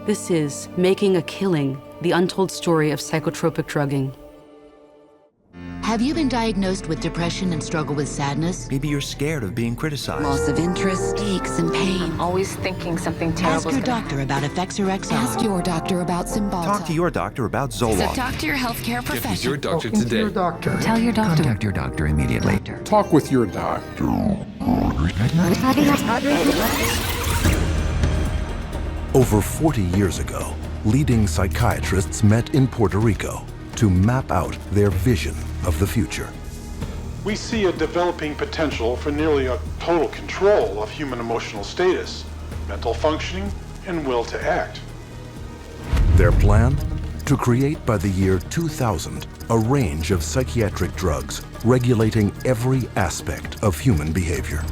This is Making a Killing, the untold story of psychotropic drugging. Have you been diagnosed with depression and struggle with sadness? Maybe you're scared of being criticized. Loss of interest, aches and pain. Always thinking something terrible. Ask your doctor about Effects or XR. Ask your doctor about Cymbalta. Talk to your doctor about Zoloft. So talk to your healthcare professional. Get with your doctor Talking today. to your doctor. Tell your doctor. Contact your doctor immediately. Talk with your doctor. Over 40 years ago, leading psychiatrists met in Puerto Rico to map out their vision of the future. We see a developing potential for nearly a total control of human emotional status, mental functioning, and will to act. Their plan? To create by the year 2000 a range of psychiatric drugs regulating every aspect of human behavior.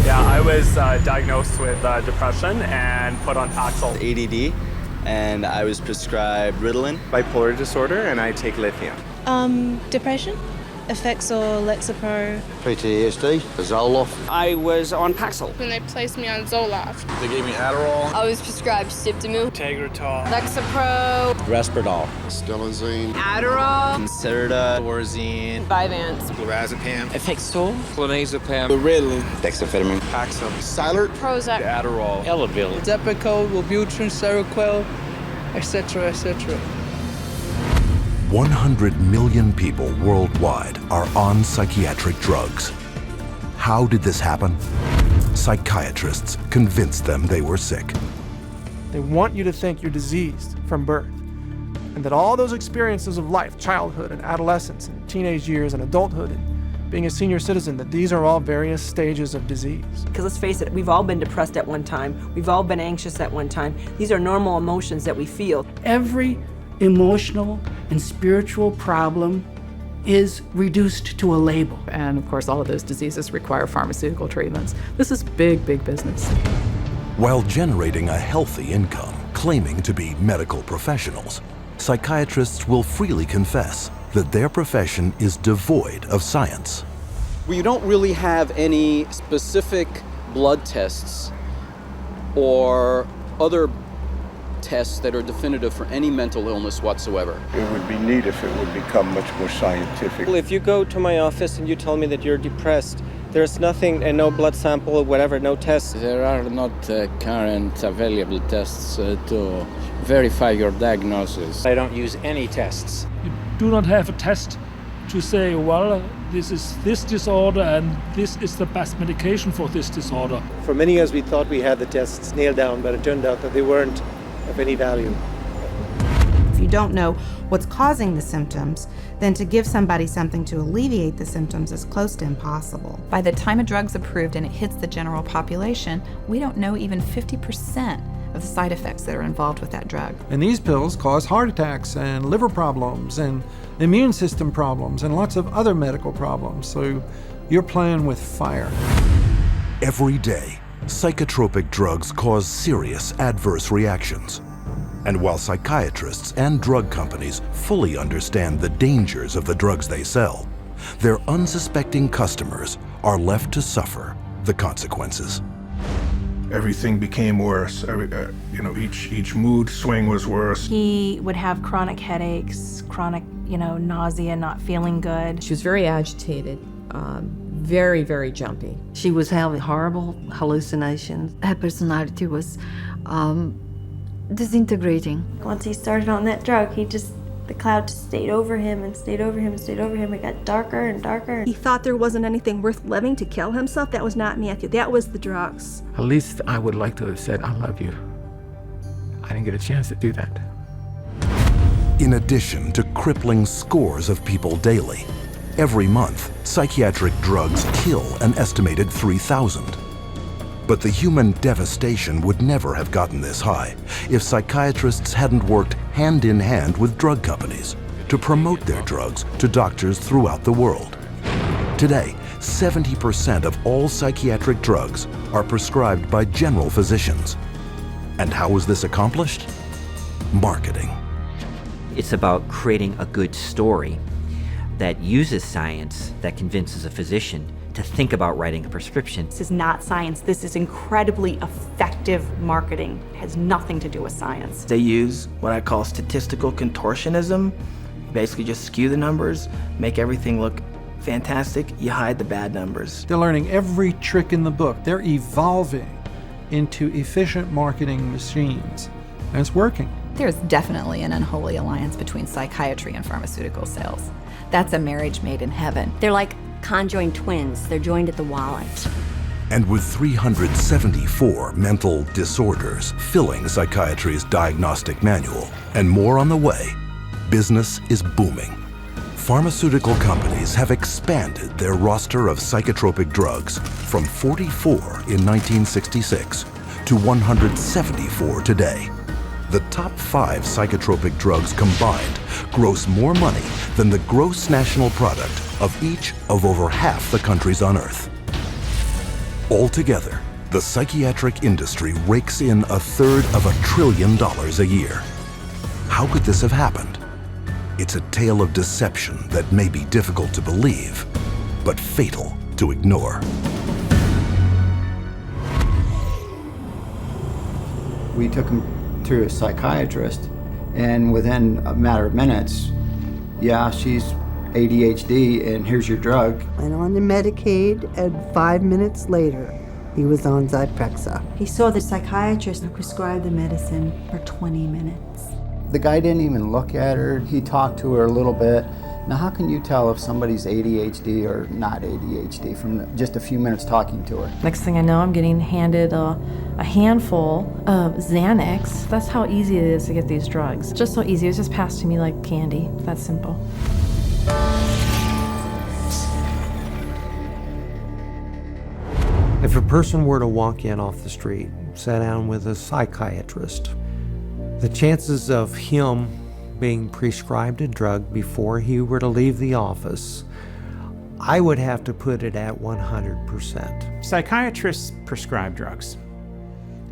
I was diagnosed with depression and put on Paxil. ADD, and I was prescribed Ritalin. Bipolar disorder, and I take lithium. Depression, Effects or Lexapro. PTSD, Zoloft. I was on Paxil. When they placed me on Zoloft. They gave me Adderall. I was prescribed Siptamil, Tegretol, Lexapro, Risperdal, Stelazine, Adderall, Concerta, Orzine, Vyvanse, Lorazepam, Effexor, Clonazepam, Ritalin, Dexamphetamine, Paxil, Cylert, Prozac, Adderall, Elavil, Depakote, Wellbutrin, Seroquel, etc., etc. 100 million people worldwide are on psychiatric drugs. How did this happen? Psychiatrists convinced them they were sick. They want you to think you're diseased from birth, and that all those experiences of life, childhood and adolescence and teenage years and adulthood and being a senior citizen, that these are all various stages of disease. Because let's face it, we've all been depressed at one time. We've all been anxious at one time. These are normal emotions that we feel. Every emotional and spiritual problem is reduced to a label. And of course, all of those diseases require pharmaceutical treatments. This is big, big business. While generating a healthy income, claiming to be medical professionals, psychiatrists will freely confess that their profession is devoid of science. We don't really have any specific blood tests or other tests that are definitive for any mental illness whatsoever. It would be neat if it would become much more scientific. Well, if you go to my office and you tell me that you're depressed, there's nothing, and no blood sample or whatever, no tests. There are not current available tests to verify your diagnosis. I don't use any tests. You do not have a test to say, well, this is this disorder and this is the best medication for this disorder. For many years we thought we had the tests nailed down, but it turned out that they weren't of any value. If you don't know what's causing the symptoms, then to give somebody something to alleviate the symptoms is close to impossible. By the time a drug's approved and it hits the general population, we don't know even 50% of the side effects that are involved with that drug. And these pills cause heart attacks and liver problems and immune system problems and lots of other medical problems. So you're playing with fire. Every day, psychotropic drugs cause serious adverse reactions. And while psychiatrists and drug companies fully understand the dangers of the drugs they sell, their unsuspecting customers are left to suffer the consequences. Everything became worse. Each mood swing was worse. He would have chronic headaches, chronic, nausea, not feeling good. She was very agitated, very, very jumpy. She was having horrible hallucinations. Her personality was disintegrating. Once he started on that drug, the cloud just stayed over him and stayed over him and stayed over him. It got darker and darker. He thought there wasn't anything worth living to kill himself. That was not Matthew. That was the drugs. At least I would like to have said, I love you. I didn't get a chance to do that. In addition to crippling scores of people daily, every month, psychiatric drugs kill an estimated 3,000. But the human devastation would never have gotten this high if psychiatrists hadn't worked hand in hand with drug companies to promote their drugs to doctors throughout the world. Today, 70% of all psychiatric drugs are prescribed by general physicians. And how was this accomplished? Marketing. It's about creating a good story. that uses science that convinces a physician to think about writing a prescription. This is not science. This is incredibly effective marketing. It has nothing to do with science. They use what I call statistical contortionism. Basically just skew the numbers, make everything look fantastic, you hide the bad numbers. They're learning every trick in the book. They're evolving into efficient marketing machines, and it's working. There's definitely an unholy alliance between psychiatry and pharmaceutical sales. That's a marriage made in heaven. They're like conjoined twins. They're joined at the wallet. And with 374 mental disorders filling psychiatry's diagnostic manual, and more on the way, business is booming. Pharmaceutical companies have expanded their roster of psychotropic drugs from 44 in 1966 to 174 today. The top 5 psychotropic drugs combined gross more money than the gross national product of each of over half the countries on Earth. Altogether, the psychiatric industry rakes in $1/3 of $1 trillion a year. How could this have happened? It's a tale of deception that may be difficult to believe, but fatal to ignore. We took him to a psychiatrist, and within a matter of minutes, yeah, she's ADHD, and here's your drug. Went on to Medicaid, and 5 minutes later, he was on Zyprexa. He saw the psychiatrist who prescribed the medicine for 20 minutes. The guy didn't even look at her. He talked to her a little bit. Now, how can you tell if somebody's ADHD or not ADHD from just a few minutes talking to her? Next thing I know, I'm getting handed a handful of Xanax. That's how easy it is to get these drugs. Just so easy. It was just passed to me like candy. That's simple. If a person were to walk in off the street, sit down with a psychiatrist, the chances of him being prescribed a drug before he were to leave the office, I would have to put it at 100%. Psychiatrists prescribe drugs.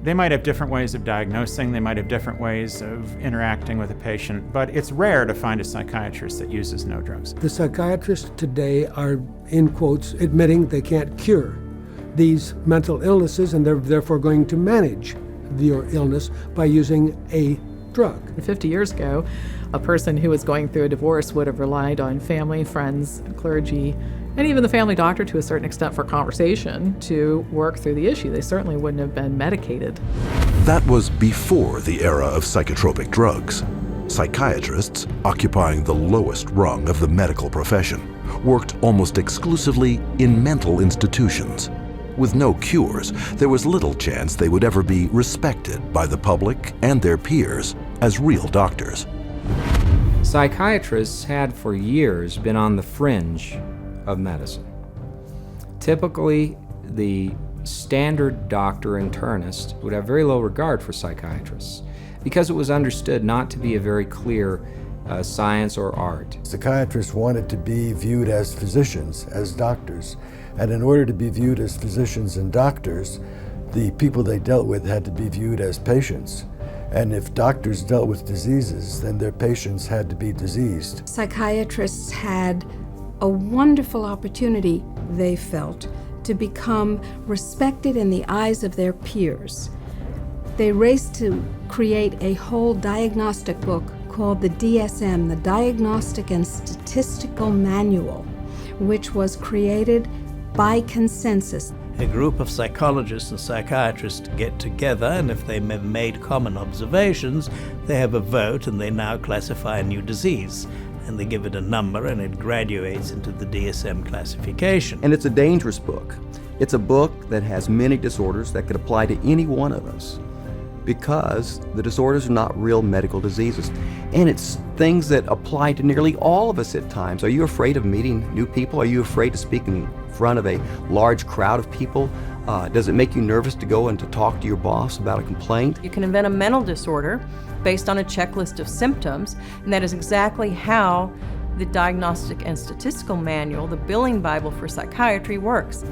They might have different ways of diagnosing, they might have different ways of interacting with a patient, but it's rare to find a psychiatrist that uses no drugs. The psychiatrists today are, in quotes, admitting they can't cure these mental illnesses, and they're therefore going to manage your illness by using a drug. 50 years ago, a person who was going through a divorce would have relied on family, friends, clergy, and even the family doctor to a certain extent for conversation to work through the issue. They certainly wouldn't have been medicated. That was before the era of psychotropic drugs. Psychiatrists, occupying the lowest rung of the medical profession, worked almost exclusively in mental institutions. With no cures, there was little chance they would ever be respected by the public and their peers as real doctors. Psychiatrists had for years been on the fringe of medicine. Typically, the standard doctor internist would have very low regard for psychiatrists because it was understood not to be a very clear science or art. Psychiatrists wanted to be viewed as physicians, as doctors. And in order to be viewed as physicians and doctors, the people they dealt with had to be viewed as patients. And if doctors dealt with diseases, then their patients had to be diseased. Psychiatrists had a wonderful opportunity, they felt, to become respected in the eyes of their peers. They raced to create a whole diagnostic book called the DSM, the Diagnostic and Statistical Manual, which was created by consensus. A group of psychologists and psychiatrists get together, and if they have made common observations, they have a vote and they now classify a new disease. And they give it a number and it graduates into the DSM classification. And it's a dangerous book. It's a book that has many disorders that could apply to any one of us because the disorders are not real medical diseases. And it's things that apply to nearly all of us at times. Are you afraid of meeting new people? Are you afraid to speak in front of a large crowd of people? Does it make you nervous to go and to talk to your boss about a complaint? You can invent a mental disorder based on a checklist of symptoms, and that is exactly how the Diagnostic and Statistical Manual, the billing Bible for psychiatry, works.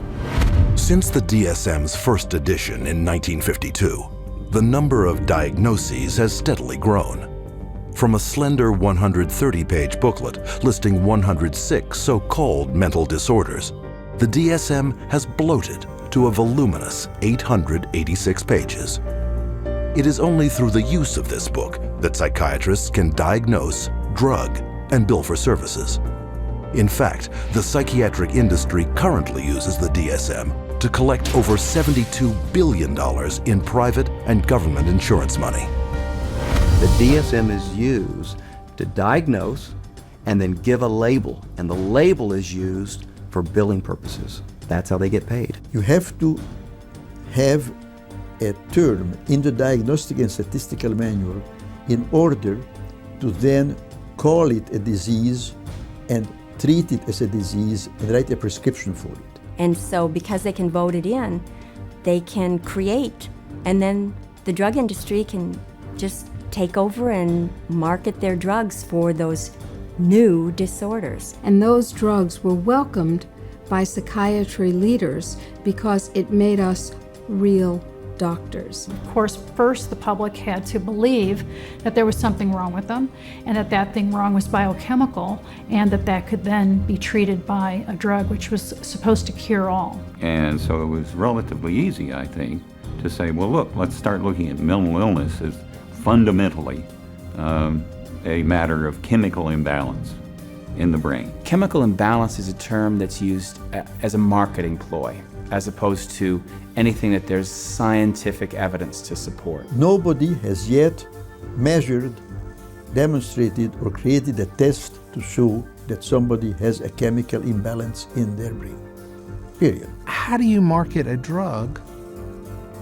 Since the DSM's first edition in 1952, the number of diagnoses has steadily grown. From a slender 130-page booklet listing 106 so-called mental disorders, the DSM has bloated to a voluminous 886 pages. It is only through the use of this book that psychiatrists can diagnose, drug, and bill for services. In fact, the psychiatric industry currently uses the DSM to collect over $72 billion in private and government insurance money. The DSM is used to diagnose and then give a label, and the label is used for billing purposes. That's how they get paid. You have to have a term in the Diagnostic and Statistical Manual in order to then call it a disease and treat it as a disease and write a prescription for it. And so because they can vote it in, they can create, and then the drug industry can just take over and market their drugs for those new disorders. And those drugs were welcomed by psychiatry leaders because it made us real doctors. Of course, first the public had to believe that there was something wrong with them, and that that thing wrong was biochemical, and that that could then be treated by a drug which was supposed to cure all. And so it was relatively easy, I think, to say, well, look, let's start looking at mental illness as fundamentally a matter of chemical imbalance in the brain. Chemical imbalance is a term that's used as a marketing ploy, as opposed to anything that there's scientific evidence to support. Nobody has yet measured, demonstrated, or created a test to show that somebody has a chemical imbalance in their brain. Period. How do you market a drug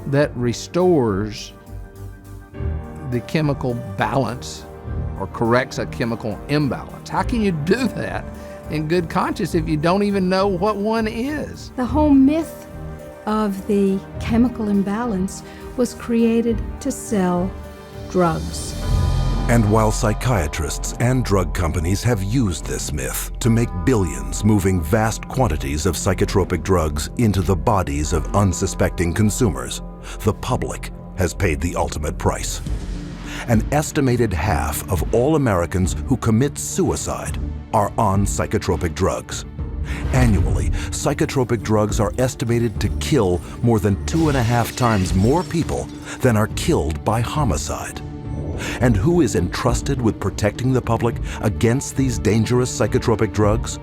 that restores the chemical balance or corrects a chemical imbalance? How can you do that in good conscience if you don't even know what one is? The whole myth of the chemical imbalance was created to sell drugs. And while psychiatrists and drug companies have used this myth to make billions moving vast quantities of psychotropic drugs into the bodies of unsuspecting consumers, the public has paid the ultimate price. An estimated half of all Americans who commit suicide are on psychotropic drugs. Annually, psychotropic drugs are estimated to kill more than 2.5 times more people than are killed by homicide. And who is entrusted with protecting the public against these dangerous psychotropic drugs?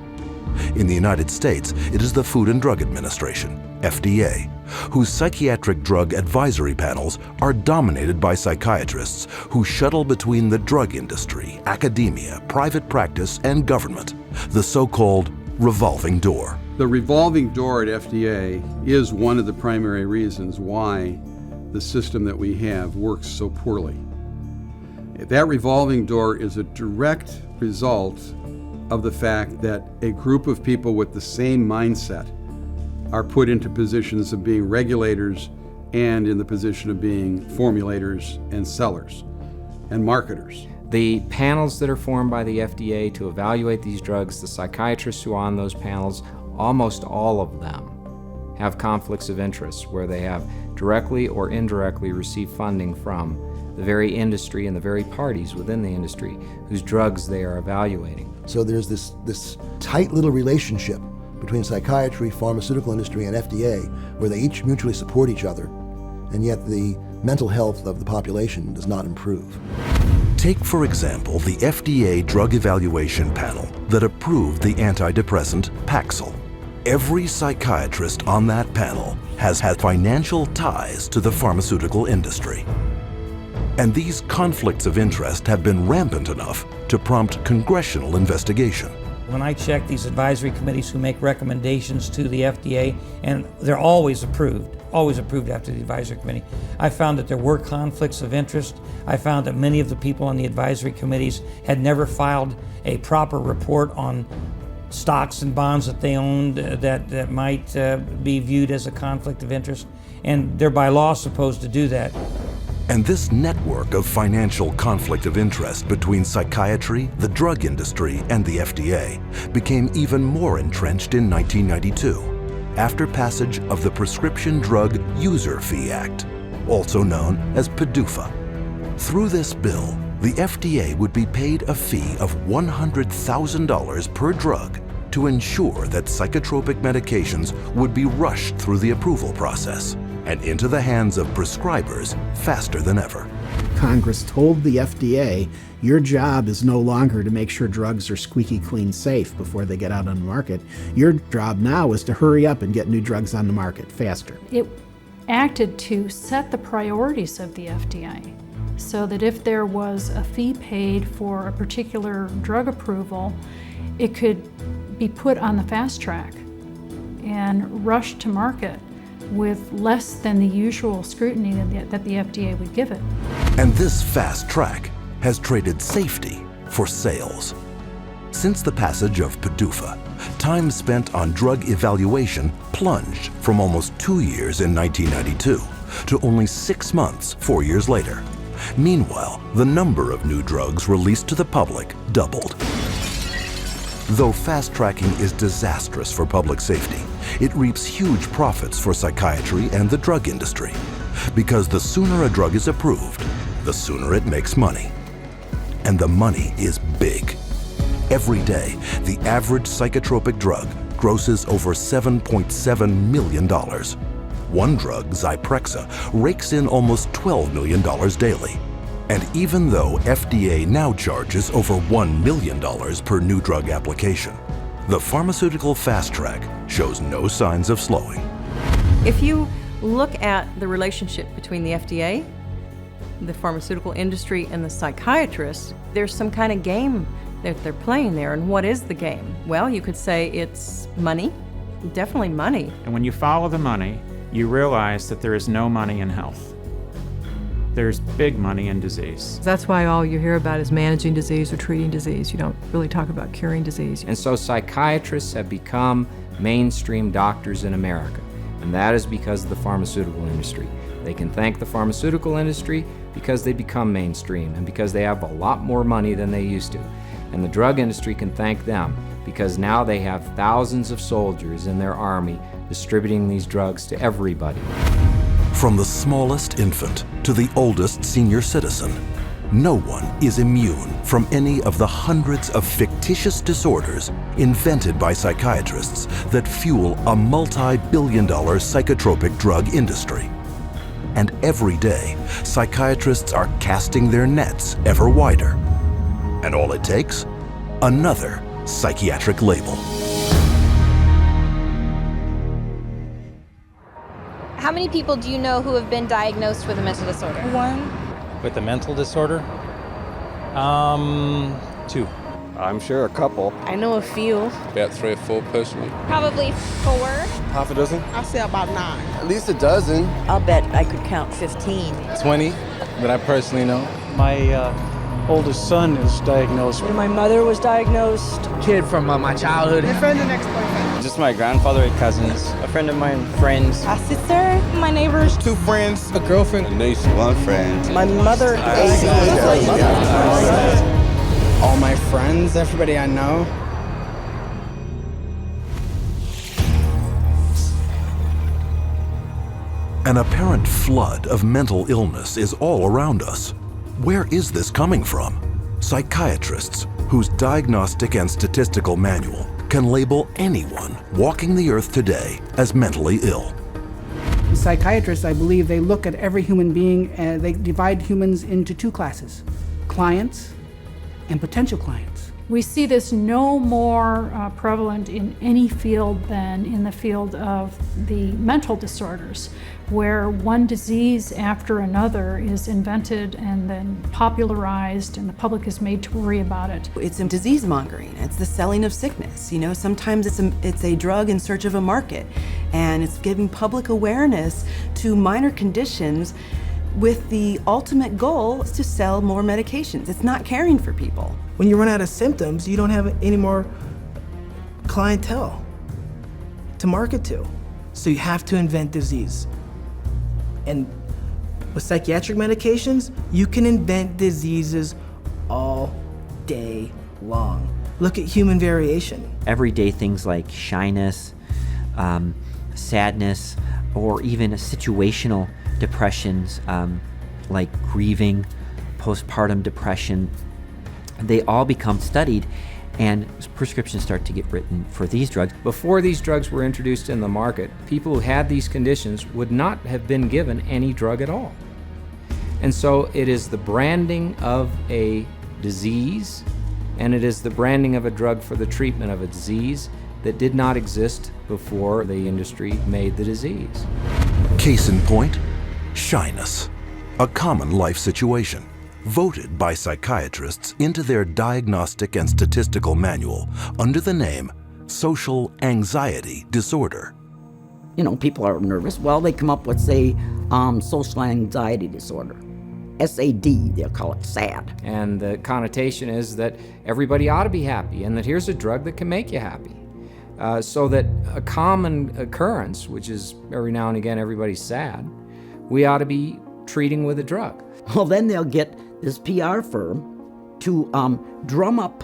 In the United States, it is the Food and Drug Administration, FDA, whose psychiatric drug advisory panels are dominated by psychiatrists who shuttle between the drug industry, academia, private practice, and government, the so-called revolving door. The revolving door at FDA is one of the primary reasons why the system that we have works so poorly. That revolving door is a direct result of the fact that a group of people with the same mindset are put into positions of being regulators and in the position of being formulators and sellers and marketers. The panels that are formed by the FDA to evaluate these drugs, the psychiatrists who are on those panels, almost all of them have conflicts of interest where they have directly or indirectly received funding from the very industry and the very parties within the industry whose drugs they are evaluating. So there's this tight little relationship between psychiatry, pharmaceutical industry, and FDA where they each mutually support each other, and yet the mental health of the population does not improve. Take, for example, the FDA drug evaluation panel that approved the antidepressant Paxil. Every psychiatrist on that panel has had financial ties to the pharmaceutical industry. And these conflicts of interest have been rampant enough to prompt congressional investigation. When I check these advisory committees who make recommendations to the FDA, and they're always approved after the advisory committee, I found that there were conflicts of interest. I found that many of the people on the advisory committees had never filed a proper report on stocks and bonds that they owned that might be viewed as a conflict of interest, and they're by law supposed to do that. And this network of financial conflict of interest between psychiatry, the drug industry, and the FDA became even more entrenched in 1992, after passage of the Prescription Drug User Fee Act, also known as PDUFA. Through this bill, the FDA would be paid a fee of $100,000 per drug to ensure that psychotropic medications would be rushed through the approval process and into the hands of prescribers faster than ever. Congress told the FDA, your job is no longer to make sure drugs are squeaky clean safe before they get out on the market. Your job now is to hurry up and get new drugs on the market faster. It acted to set the priorities of the FDA so that if there was a fee paid for a particular drug approval, it could be put on the fast track and rushed to market with less than the usual scrutiny that the FDA would give it. And this fast track has traded safety for sales. Since the passage of PDUFA, time spent on drug evaluation plunged from almost 2 years in 1992 to only 6 months 4 years later. Meanwhile, the number of new drugs released to the public doubled. Though fast-tracking is disastrous for public safety, it reaps huge profits for psychiatry and the drug industry. Because the sooner a drug is approved, the sooner it makes money. And the money is big. Every day, the average psychotropic drug grosses over $7.7 million. One drug, Zyprexa, rakes in almost $12 million daily. And even though FDA now charges over $1 million per new drug application, the pharmaceutical fast track shows no signs of slowing. If you look at the relationship between the FDA, the pharmaceutical industry, and the psychiatrists, there's some kind of game that they're playing there. And what is the game? Well, you could say it's money, definitely money. And when you follow the money, you realize that there is no money in health. There's big money in disease. That's why all you hear about is managing disease or treating disease. You don't really talk about curing disease. And so psychiatrists have become mainstream doctors in America, and that is because of the pharmaceutical industry. They can thank the pharmaceutical industry because they become mainstream and because they have a lot more money than they used to. And the drug industry can thank them because now they have thousands of soldiers in their army distributing these drugs to everybody. From the smallest infant to the oldest senior citizen, no one is immune from any of the hundreds of fictitious disorders invented by psychiatrists that fuel a multi-billion-dollar psychotropic drug industry. And every day, psychiatrists are casting their nets ever wider. And all it takes? Another psychiatric label. How many people do you know who have been diagnosed with a mental disorder? One. With a mental disorder? 2. I'm sure a couple. I know a few. About 3 or 4 personally. Probably 4. Half a dozen? I'll say about 9. At least a dozen. I'll bet I could count 15. 20 that I personally know. My oldest son is diagnosed. My mother was diagnosed. Kid from my childhood. My friend and ex-boyfriend. Just my grandfather and cousins. A friend of mine, friends. A sister, my neighbors. 2 friends. A girlfriend. A niece. 1 friend. My mother. All my friends, everybody I know. An apparent flood of mental illness is all around us. Where is this coming from? Psychiatrists, whose diagnostic and statistical manual can label anyone walking the earth today as mentally ill. Psychiatrists, I believe, they look at every human being and they divide humans into 2 classes, clients and potential clients. We see this no more prevalent in any field than in the field of the mental disorders, where one disease after another is invented and then popularized and the public is made to worry about it. It's in disease mongering. It's the selling of sickness. You know, sometimes it's a drug in search of a market, and it's giving public awareness to minor conditions with the ultimate goal is to sell more medications. It's not caring for people. When you run out of symptoms, you don't have any more clientele to market to. So you have to invent disease. And with psychiatric medications, you can invent diseases all day long. Look at human variation. Everyday things like shyness, sadness, or even situational depressions like grieving, postpartum depression, they all become studied, and prescriptions start to get written for these drugs. Before these drugs were introduced in the market, people who had these conditions would not have been given any drug at all. And so it is the branding of a disease, and it is the branding of a drug for the treatment of a disease that did not exist before the industry made the disease. Case in point, shyness, a common life situation, voted by psychiatrists into their diagnostic and statistical manual under the name social anxiety disorder. You know, people are nervous. Well, they come up with, say, social anxiety disorder. SAD, they'll call it SAD. And the connotation is that everybody ought to be happy, and that here's a drug that can make you happy. So that a common occurrence, which is every now and again everybody's sad, we ought to be treating with a drug. Well, then they'll get this PR firm to drum up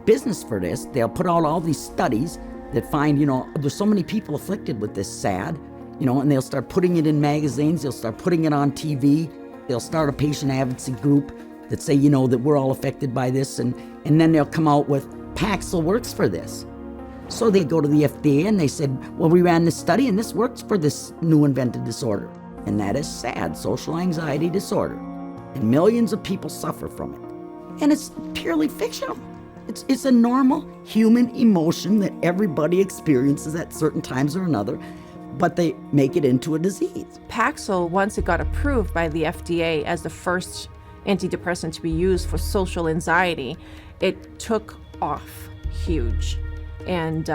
business for this. They'll put out all these studies that find, you know, there's so many people afflicted with this SAD, you know, and they'll start putting it in magazines, they'll start putting it on TV, they'll start a patient advocacy group that say, you know, that we're all affected by this, and then they'll come out with Paxil works for this. So they go to the FDA and they said, well, we ran this study and this works for this new invented disorder. And that is SAD, social anxiety disorder. And millions of people suffer from it. And it's purely fictional. It's a normal human emotion that everybody experiences at certain times or another, but they make it into a disease. Paxil, once it got approved by the FDA as the first antidepressant to be used for social anxiety, it took off huge. And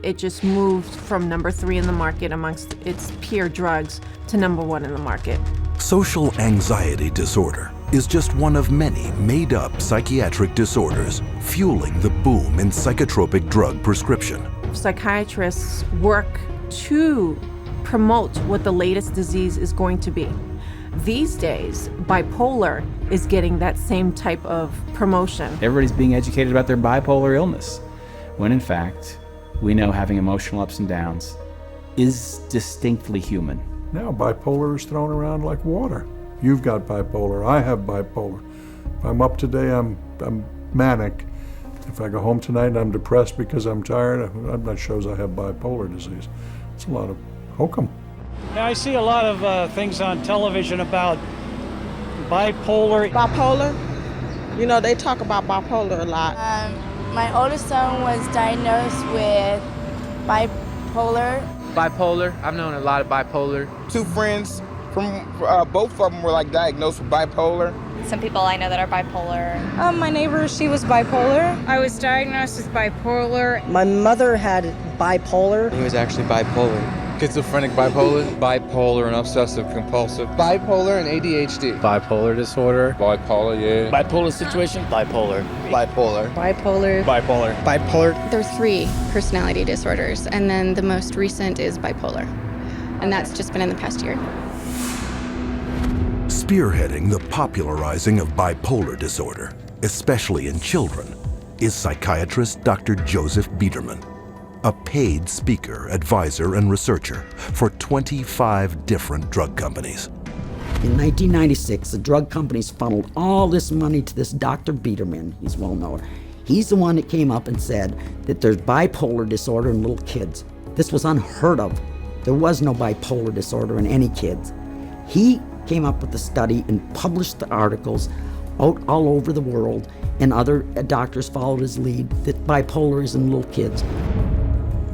it just moved from number 3 in the market amongst its peer drugs to number 1 in the market. Social anxiety disorder is just one of many made-up psychiatric disorders fueling the boom in psychotropic drug prescription. Psychiatrists work to promote what the latest disease is going to be. These days, bipolar is getting that same type of promotion. Everybody's being educated about their bipolar illness, when in fact, we know having emotional ups and downs is distinctly human. Now bipolar is thrown around like water. You've got bipolar, I have bipolar. If I'm up today, I'm manic. If I go home tonight and I'm depressed because I'm tired, that shows I have bipolar disease. It's a lot of hokum. Yeah, I see a lot of things on television about bipolar. Bipolar? You know, they talk about bipolar a lot. My oldest son was diagnosed with bipolar. Bipolar, I've known a lot of bipolar. 2 friends from both of them were like diagnosed with bipolar. Some people I know that are bipolar. My neighbor, she was bipolar. I was diagnosed with bipolar. My mother had bipolar. He was actually bipolar. Schizophrenic bipolar. Bipolar and obsessive compulsive. Bipolar and ADHD. Bipolar disorder. Bipolar, yeah. Bipolar situation. Bipolar. Bipolar. Bipolar. Bipolar. Bipolar. There's 3 personality disorders, and then the most recent is bipolar. And that's just been in the past year. Spearheading the popularizing of bipolar disorder, especially in children, is psychiatrist Dr. Joseph Biederman, a paid speaker, advisor, and researcher for 25 different drug companies. In 1996, the drug companies funneled all this money to this Dr. Biederman. He's well known. He's the one that came up and said that there's bipolar disorder in little kids. This was unheard of. There was no bipolar disorder in any kids. He came up with the study and published the articles out all over the world, and other doctors followed his lead that bipolar is in little kids.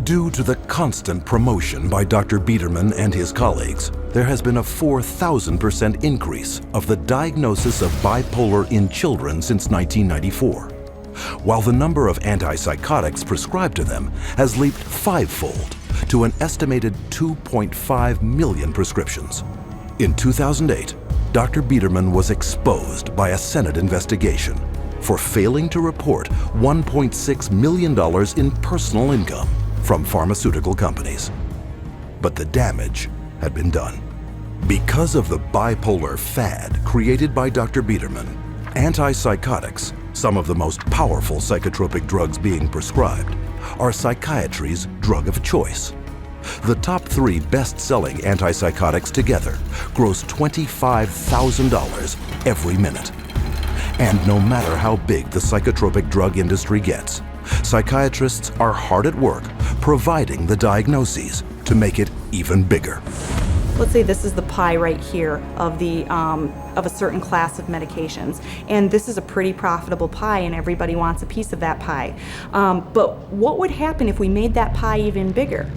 Due to the constant promotion by Dr. Biederman and his colleagues, there has been a 4,000% increase of the diagnosis of bipolar in children since 1994, while the number of antipsychotics prescribed to them has leaped 5-fold to an estimated 2.5 million prescriptions. In 2008, Dr. Biederman was exposed by a Senate investigation for failing to report $1.6 million in personal income from pharmaceutical companies. But the damage had been done. Because of the bipolar fad created by Dr. Biederman, antipsychotics, some of the most powerful psychotropic drugs being prescribed, are psychiatry's drug of choice. The top 3 best-selling antipsychotics together gross $25,000 every minute. And no matter how big the psychotropic drug industry gets, psychiatrists are hard at work providing the diagnoses to make it even bigger. Let's say this is the pie right here of a certain class of medications, and this is a pretty profitable pie and everybody wants a piece of that pie. But what would happen if we made that pie even bigger?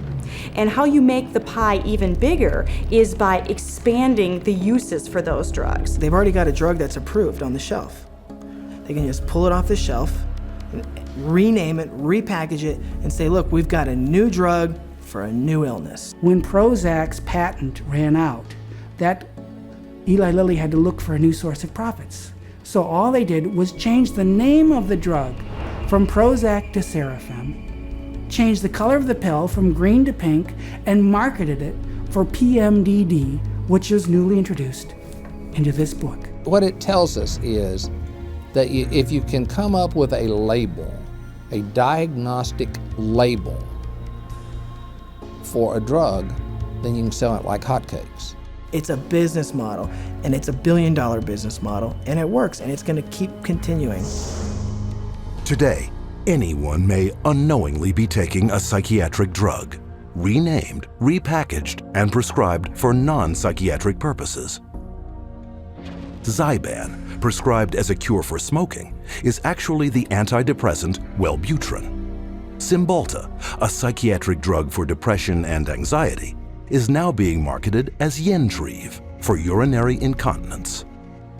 And how you make the pie even bigger is by expanding the uses for those drugs. They've already got a drug that's approved on the shelf. They can just pull it off the shelf, rename it, repackage it, and say, look, we've got a new drug for a new illness. When Prozac's patent ran out, Eli Lilly had to look for a new source of profits. So all they did was change the name of the drug from Prozac to Serafem, changed the color of the pill from green to pink, and marketed it for PMDD, which was newly introduced into this book. What it tells us is that if you can come up with a label, a diagnostic label for a drug, then you can sell it like hotcakes. It's a business model, and it's $1 billion business model, and it works, and it's going to keep continuing. Today, anyone may unknowingly be taking a psychiatric drug, renamed, repackaged, and prescribed for non-psychiatric purposes. Zyban, prescribed as a cure for smoking, is actually the antidepressant Wellbutrin. Cymbalta, a psychiatric drug for depression and anxiety, is now being marketed as Yentriv for urinary incontinence.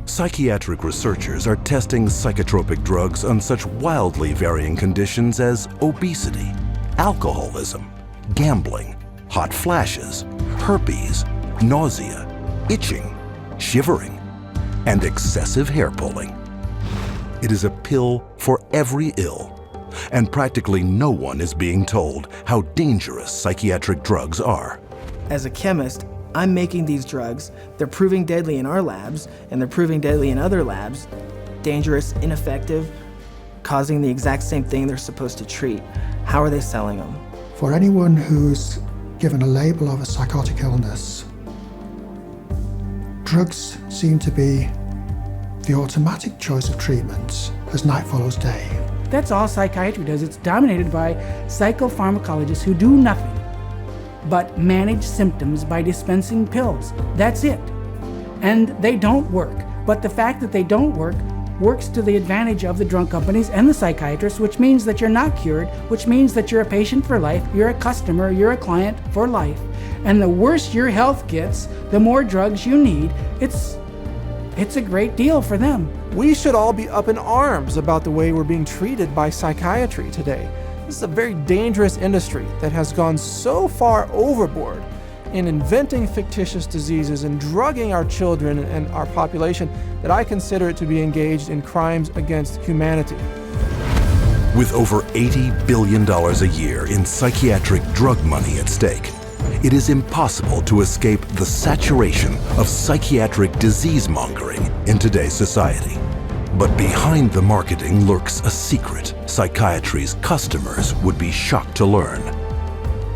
Psychiatric researchers are testing psychotropic drugs on such wildly varying conditions as obesity, alcoholism, gambling, hot flashes, herpes, nausea, itching, shivering, and excessive hair pulling. It is a pill for every ill, and practically no one is being told how dangerous psychiatric drugs are. As a chemist, I'm making these drugs. They're proving deadly in our labs, and they're proving deadly in other labs. Dangerous, ineffective, causing the exact same thing they're supposed to treat. How are they selling them? For anyone who's given a label of a psychotic illness, drugs seem to be the automatic choice of treatment as night follows day. That's all psychiatry does. It's dominated by psychopharmacologists who do nothing but manage symptoms by dispensing pills. That's it. And they don't work. But the fact that they don't work works to the advantage of the drug companies and the psychiatrists, which means that you're not cured, which means that you're a patient for life, you're a customer, you're a client for life. And the worse your health gets, the more drugs you need. It's a great deal for them. We should all be up in arms about the way we're being treated by psychiatry today. This is a very dangerous industry that has gone so far overboard in inventing fictitious diseases and drugging our children and our population that I consider it to be engaged in crimes against humanity. With over $80 billion a year in psychiatric drug money at stake, it is impossible to escape the saturation of psychiatric disease mongering in today's society. But behind the marketing lurks a secret psychiatry's customers would be shocked to learn.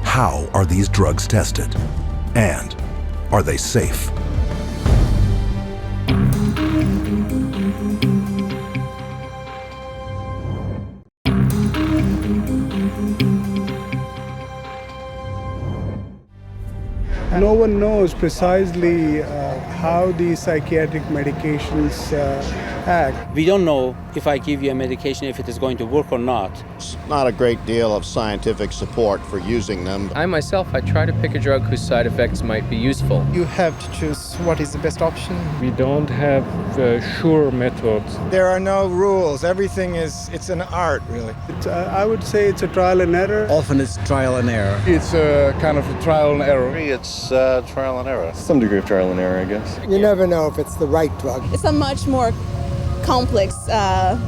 How are these drugs tested? And are they safe? No one knows precisely how these psychiatric medications act. We don't know if I give you a medication if it is going to work or not. There's not a great deal of scientific support for using them. I myself, I try to pick a drug whose side effects might be useful. You have to choose what is the best option. We don't have sure methods. There are no rules. Everything it's an art, really. I would say it's a trial and error. Often it's trial and error. It's a kind of a trial and error. It's trial and error. Some degree of trial and error, I guess. You never know if it's the right drug. It's a much more complex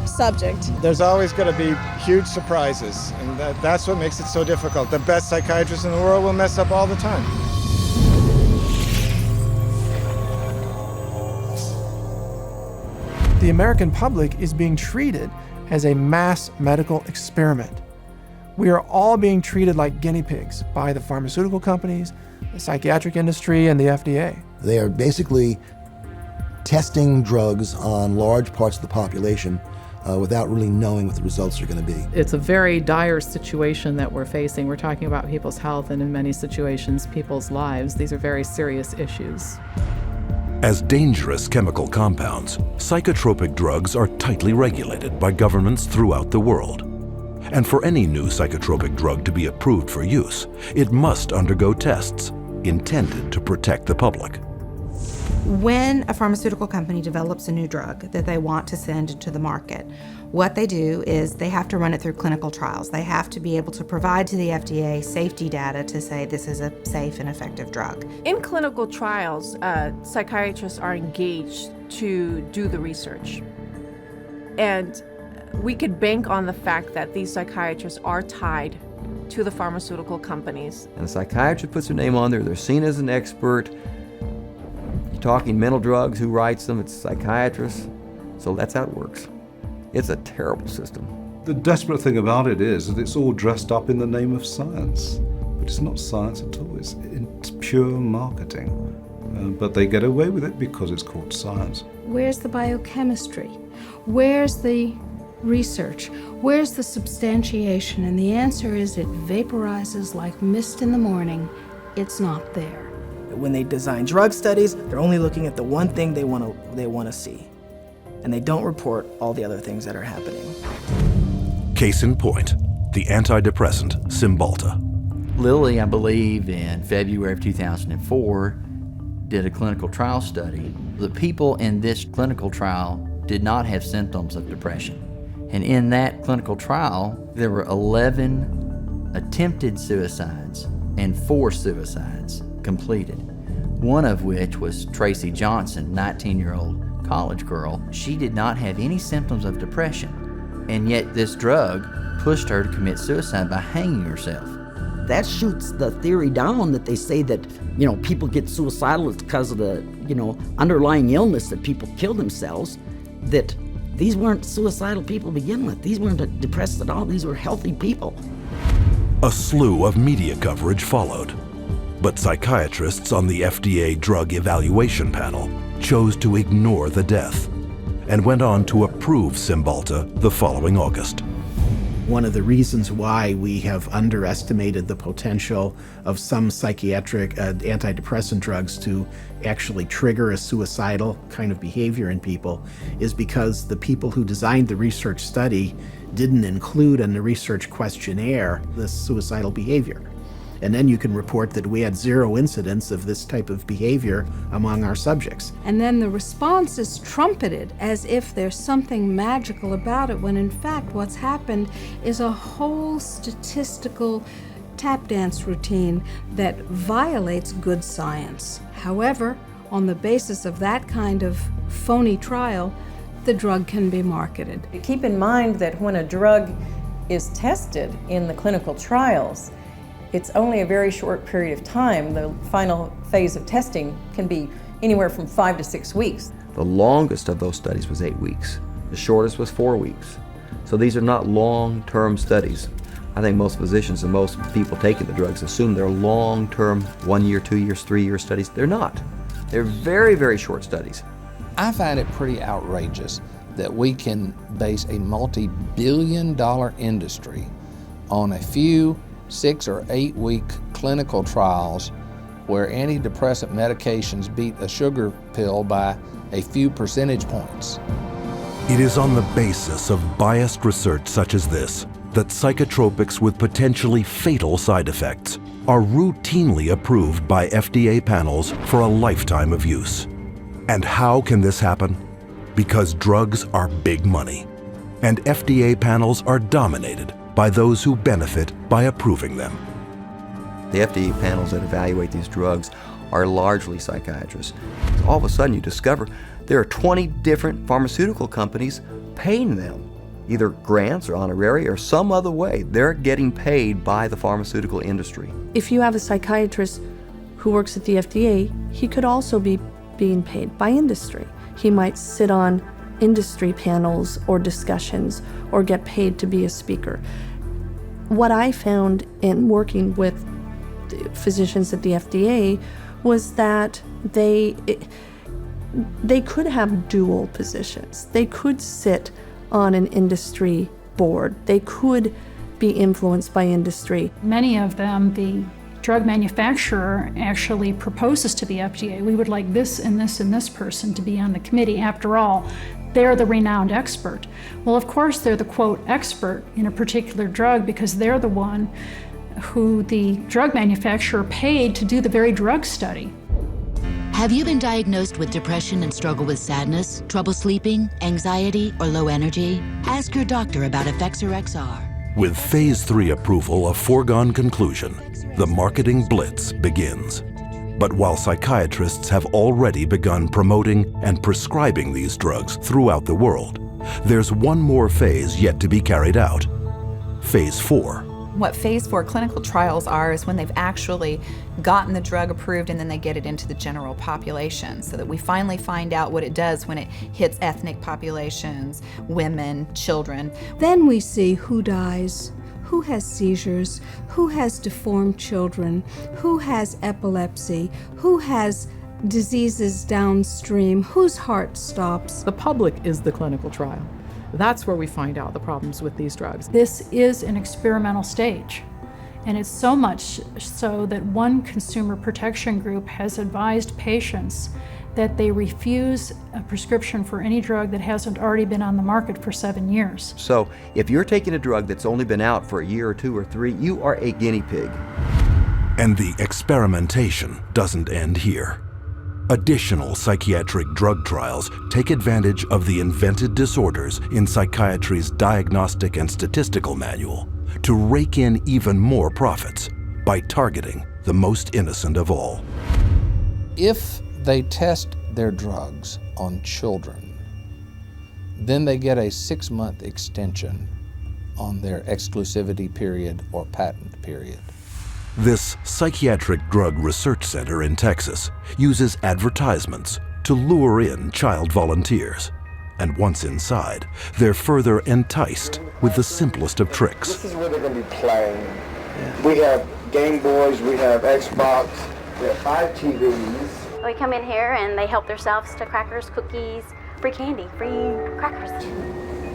subject. There's always going to be huge surprises, and that's what makes it so difficult. The best psychiatrists in the world will mess up all the time. The American public is being treated as a mass medical experiment. We are all being treated like guinea pigs by the pharmaceutical companies, the psychiatric industry, and the FDA. They are basically testing drugs on large parts of the population without really knowing what the results are going to be. It's a very dire situation that we're facing. We're talking about people's health and in many situations, people's lives. These are very serious issues. As dangerous chemical compounds, psychotropic drugs are tightly regulated by governments throughout the world. And for any new psychotropic drug to be approved for use, it must undergo tests intended to protect the public. When a pharmaceutical company develops a new drug that they want to send into the market, what they do is they have to run it through clinical trials. They have to be able to provide to the FDA safety data to say this is a safe and effective drug. In clinical trials, psychiatrists are engaged to do the research. And we could bank on the fact that these psychiatrists are tied to the pharmaceutical companies. And a psychiatrist puts their name on there, they're seen as an expert. You're talking mental drugs, who writes them? It's psychiatrists. So that's how it works. It's a terrible system. The desperate thing about it is that it's all dressed up in the name of science. But it's not science at all, it's pure marketing. But they get away with it because it's called science. Where's the biochemistry? Where's the research? Where's the substantiation? And the answer is it vaporizes like mist in the morning. It's not there. When they design drug studies, they're only looking at the one thing they want to see. And they don't report all the other things that are happening. Case in point, the antidepressant Cymbalta. Lilly, I believe, in February of 2004, did a clinical trial study. The people in this clinical trial did not have symptoms of depression. And in that clinical trial, there were 11 attempted suicides and 4 suicides completed. One of which was Tracy Johnson, 19-year-old college girl. She did not have any symptoms of depression, and yet this drug pushed her to commit suicide by hanging herself. That shoots the theory down that they say that, people get suicidal because of the, underlying illness that people kill themselves, that these weren't suicidal people to begin with. These weren't depressed at all. These were healthy people. A slew of media coverage followed, but psychiatrists on the FDA Drug Evaluation Panel chose to ignore the death and went on to approve Cymbalta the following August. One of the reasons why we have underestimated the potential of some psychiatric antidepressant drugs to actually trigger a suicidal kind of behavior in people is because the people who designed the research study didn't include in the research questionnaire this suicidal behavior. And then you can report that we had 0 incidents of this type of behavior among our subjects. And then the response is trumpeted as if there's something magical about it, when in fact what's happened is a whole statistical tap dance routine that violates good science. However, on the basis of that kind of phony trial, the drug can be marketed. Keep in mind that when a drug is tested in the clinical trials, it's only a very short period of time. The final phase of testing can be anywhere from 5 to 6 weeks. The longest of those studies was 8 weeks. The shortest was 4 weeks. So these are not long-term studies. I think most physicians and most people taking the drugs assume they're long-term, 1 year, 2 years, 3 year studies. They're not. They're very, very short studies. I find it pretty outrageous that we can base a multi-billion-dollar industry on a few 6 or 8 week clinical trials where antidepressant medications beat a sugar pill by a few percentage points. It is on the basis of biased research such as this that psychotropics with potentially fatal side effects are routinely approved by FDA panels for a lifetime of use. And how can this happen? Because drugs are big money, and FDA panels are dominated by those who benefit by approving them. The FDA panels that evaluate these drugs are largely psychiatrists. So all of a sudden you discover there are 20 different pharmaceutical companies paying them, either grants or honorary or some other way. They're getting paid by the pharmaceutical industry. If you have a psychiatrist who works at the FDA, he could also be being paid by industry. He might sit on industry panels or discussions or get paid to be a speaker. What I found in working with the physicians at the FDA was that they could have dual positions. They could sit on an industry board. They could be influenced by industry. Many of them, the drug manufacturer actually proposes to the FDA, we would like this and this and this person to be on the committee. After all, they're the renowned expert. Well, of course, they're the quote expert in a particular drug because they're the one who the drug manufacturer paid to do the very drug study. Have you been diagnosed with depression and struggle with sadness, trouble sleeping, anxiety, or low energy? Ask your doctor about Effexor XR. With Phase 3 approval a foregone conclusion, the marketing blitz begins. But while psychiatrists have already begun promoting and prescribing these drugs throughout the world, there's one more phase yet to be carried out. Phase 4. What Phase 4 clinical trials are is when they've actually gotten the drug approved and then they get it into the general population so that we finally find out what it does when it hits ethnic populations, women, children. Then we see who dies, who has seizures, who has deformed children, who has epilepsy, who has diseases downstream, whose heart stops. The public is the clinical trial. That's where we find out the problems with these drugs. This is an experimental stage, and it's so much so that one consumer protection group has advised patients that they refuse a prescription for any drug that hasn't already been on the market for 7 years. So if you're taking a drug that's only been out for a year or 2 or 3, you are a guinea pig. And the experimentation doesn't end here. Additional psychiatric drug trials take advantage of the invented disorders in psychiatry's Diagnostic and Statistical Manual to rake in even more profits by targeting the most innocent of all. If they test their drugs on children, then they get a 6-month extension on their exclusivity period or patent period. This Psychiatric Drug Research Center in Texas uses advertisements to lure in child volunteers. And once inside, they're further enticed with the simplest of tricks. This is where they're going to be playing. We have Game Boys, we have Xbox, we have 5 TVs. They come in here and they help themselves to crackers, cookies, free candy, free crackers.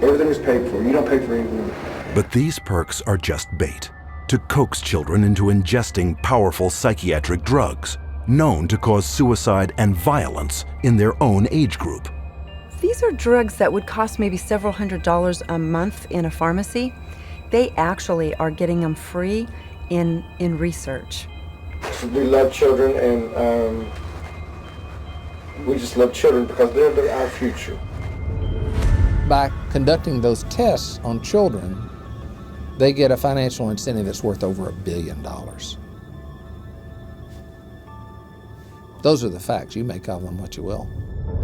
Everything is paid for. You don't pay for anything. But these perks are just bait to coax children into ingesting powerful psychiatric drugs known to cause suicide and violence in their own age group. These are drugs that would cost maybe several $100s a month in a pharmacy. They actually are getting them free in research. We love children, and we just love children because they're our future. By conducting those tests on children, they get a financial incentive that's worth over $1 billion. Those are the facts. You make of them what you will.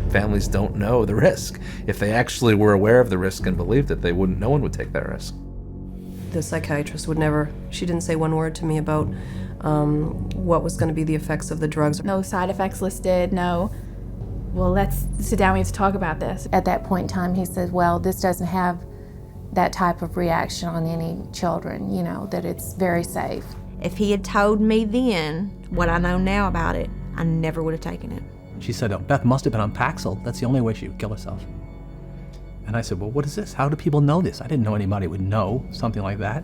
Families don't know the risk. If they actually were aware of the risk and believed it, no one would take that risk. The psychiatrist would never, she didn't say one word to me about what was going to be the effects of the drugs. No side effects listed, no, well, let's sit down, we have to talk about this. At that point in time, he said, well, this doesn't have that type of reaction on any children, you know, that it's very safe. If he had told me then what I know now about it, I never would have taken it. She said, oh, Beth must have been on Paxil. That's the only way she would kill herself. And I said, well, what is this? How do people know this? I didn't know anybody would know something like that.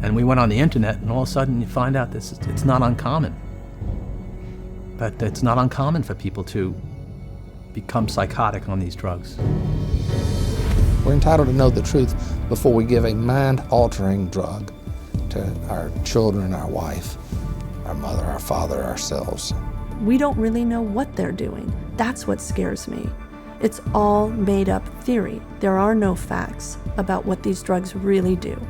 And we went on the internet, and all of a sudden you find out it's not uncommon. But it's not uncommon for people to become psychotic on these drugs. We're entitled to know the truth before we give a mind-altering drug to our children, our wife, our mother, our father, ourselves. We don't really know what they're doing. That's what scares me. It's all made up theory. There are no facts about what these drugs really do.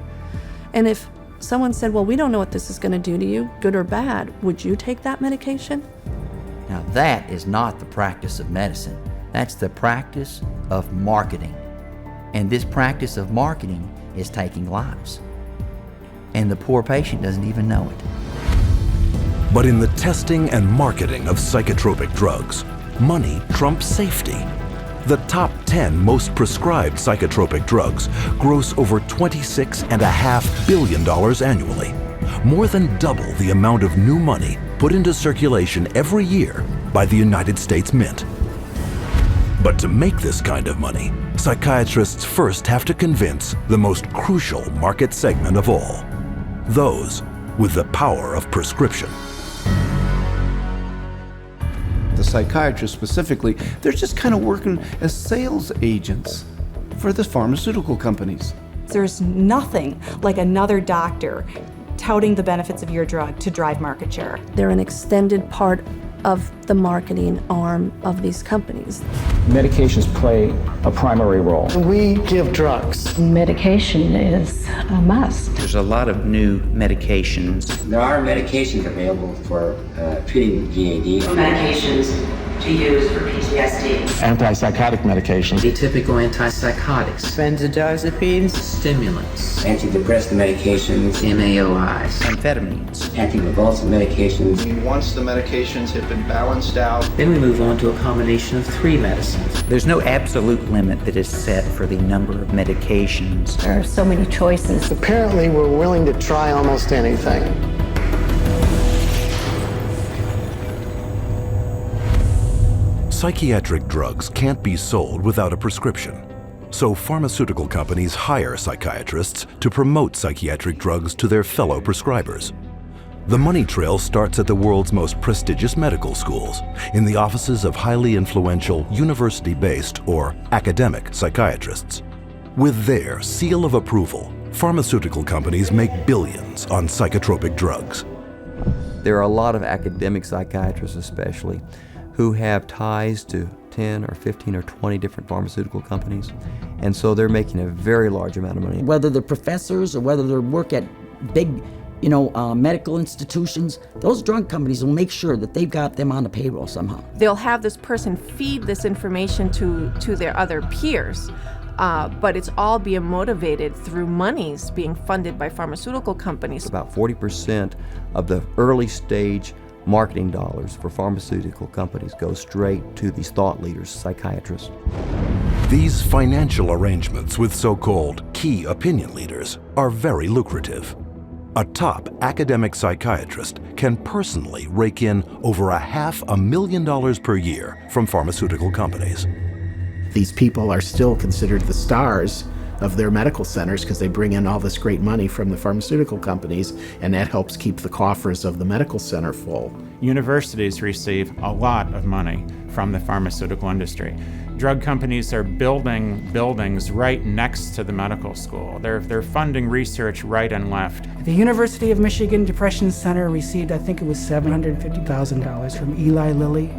And if someone said, well, we don't know what this is going to do to you, good or bad, would you take that medication? Now that is not the practice of medicine. That's the practice of marketing. And this practice of marketing is taking lives. And the poor patient doesn't even know it. But in the testing and marketing of psychotropic drugs, money trumps safety. The top 10 most prescribed psychotropic drugs gross over $26.5 billion annually, more than double the amount of new money put into circulation every year by the United States Mint. But to make this kind of money, psychiatrists first have to convince the most crucial market segment of all, those with the power of prescription. The psychiatrists specifically, they're just kind of working as sales agents for the pharmaceutical companies. There's nothing like another doctor touting the benefits of your drug to drive market share. They're an extended part of the marketing arm of these companies. Medications play a primary role. We give drugs. Medication is a must. There's a lot of new medications. There are medications available for treating GAD. Medications to use for PTSD. Antipsychotic medications. Atypical antipsychotics. Benzodiazepines. Stimulants. Antidepressant medications. MAOIs. Amphetamines. Anticonvulsant medications. Once the medications have been balanced out, then we move on to a combination of 3 medicines. There's no absolute limit that is set for the number of medications. There are so many choices. Apparently, we're willing to try almost anything. Psychiatric drugs can't be sold without a prescription. So pharmaceutical companies hire psychiatrists to promote psychiatric drugs to their fellow prescribers. The money trail starts at the world's most prestigious medical schools, in the offices of highly influential university-based or academic psychiatrists. With their seal of approval, pharmaceutical companies make billions on psychotropic drugs. There are a lot of academic psychiatrists especially who have ties to 10 or 15 or 20 different pharmaceutical companies, and so they're making a very large amount of money. Whether they're professors or whether they work at big medical institutions, those drug companies will make sure that they've got them on the payroll somehow. They'll have this person feed this information to their other peers, but it's all being motivated through monies being funded by pharmaceutical companies. About 40% of the early stage marketing dollars for pharmaceutical companies go straight to these thought leaders, psychiatrists. These financial arrangements with so-called key opinion leaders are very lucrative. A top academic psychiatrist can personally rake in over $500,000 per year from pharmaceutical companies. These people are still considered the stars of their medical centers because they bring in all this great money from the pharmaceutical companies, and that helps keep the coffers of the medical center full. Universities receive a lot of money from the pharmaceutical industry. Drug companies are building buildings right next to the medical school. They're funding research right and left. The University of Michigan Depression Center received, I think it was $750,000 from Eli Lilly,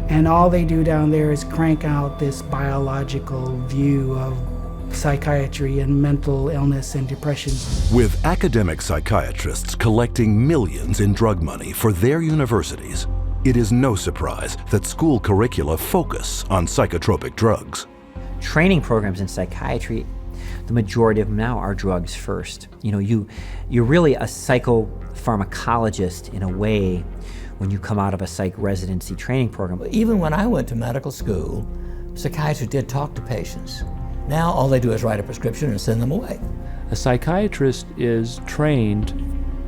and all they do down there is crank out this biological view of psychiatry and mental illness and depression. With academic psychiatrists collecting millions in drug money for their universities, it is no surprise that school curricula focus on psychotropic drugs. Training programs in psychiatry, the majority of them now are drugs first. You're really a psychopharmacologist in a way when you come out of a psych residency training program. Even when I went to medical school, psychiatrists did talk to patients. Now all they do is write a prescription and send them away. A psychiatrist is trained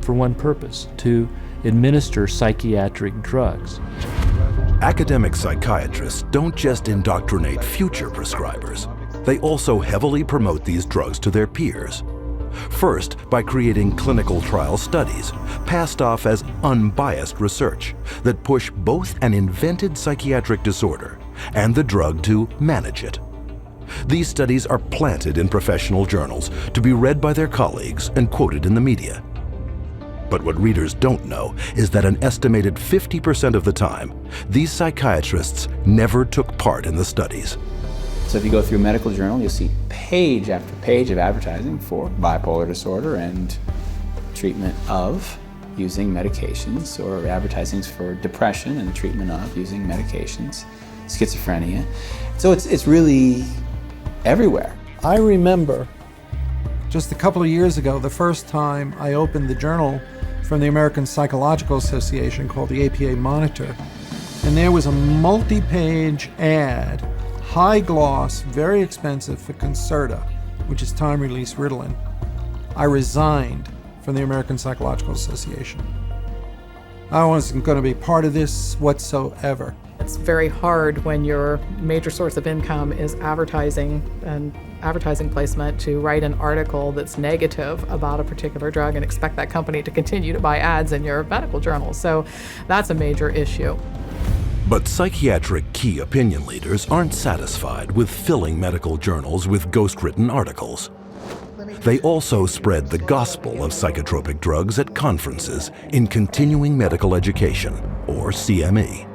for one purpose, to administer psychiatric drugs. Academic psychiatrists don't just indoctrinate future prescribers. They also heavily promote these drugs to their peers. First, by creating clinical trial studies, passed off as unbiased research that push both an invented psychiatric disorder and the drug to manage it. These studies are planted in professional journals to be read by their colleagues and quoted in the media. But what readers don't know is that an estimated 50% of the time, these psychiatrists never took part in the studies. So if you go through a medical journal, you'll see page after page of advertising for bipolar disorder and treatment of using medications, or advertisings for depression and treatment of using medications, schizophrenia. So it's really everywhere. I remember just a couple of years ago, the first time I opened the journal from the American Psychological Association called the APA Monitor, and there was a multi-page ad, high gloss, very expensive, for Concerta, which is time-release Ritalin. I resigned from the American Psychological Association. I wasn't going to be part of this whatsoever. that's very hard when your major source of income is advertising and advertising placement, to write an article that's negative about a particular drug and expect that company to continue to buy ads in your medical journal. So that's a major issue. But psychiatric key opinion leaders aren't satisfied with filling medical journals with ghost-written articles. They also spread the gospel of psychotropic drugs at conferences in continuing medical education, or CME.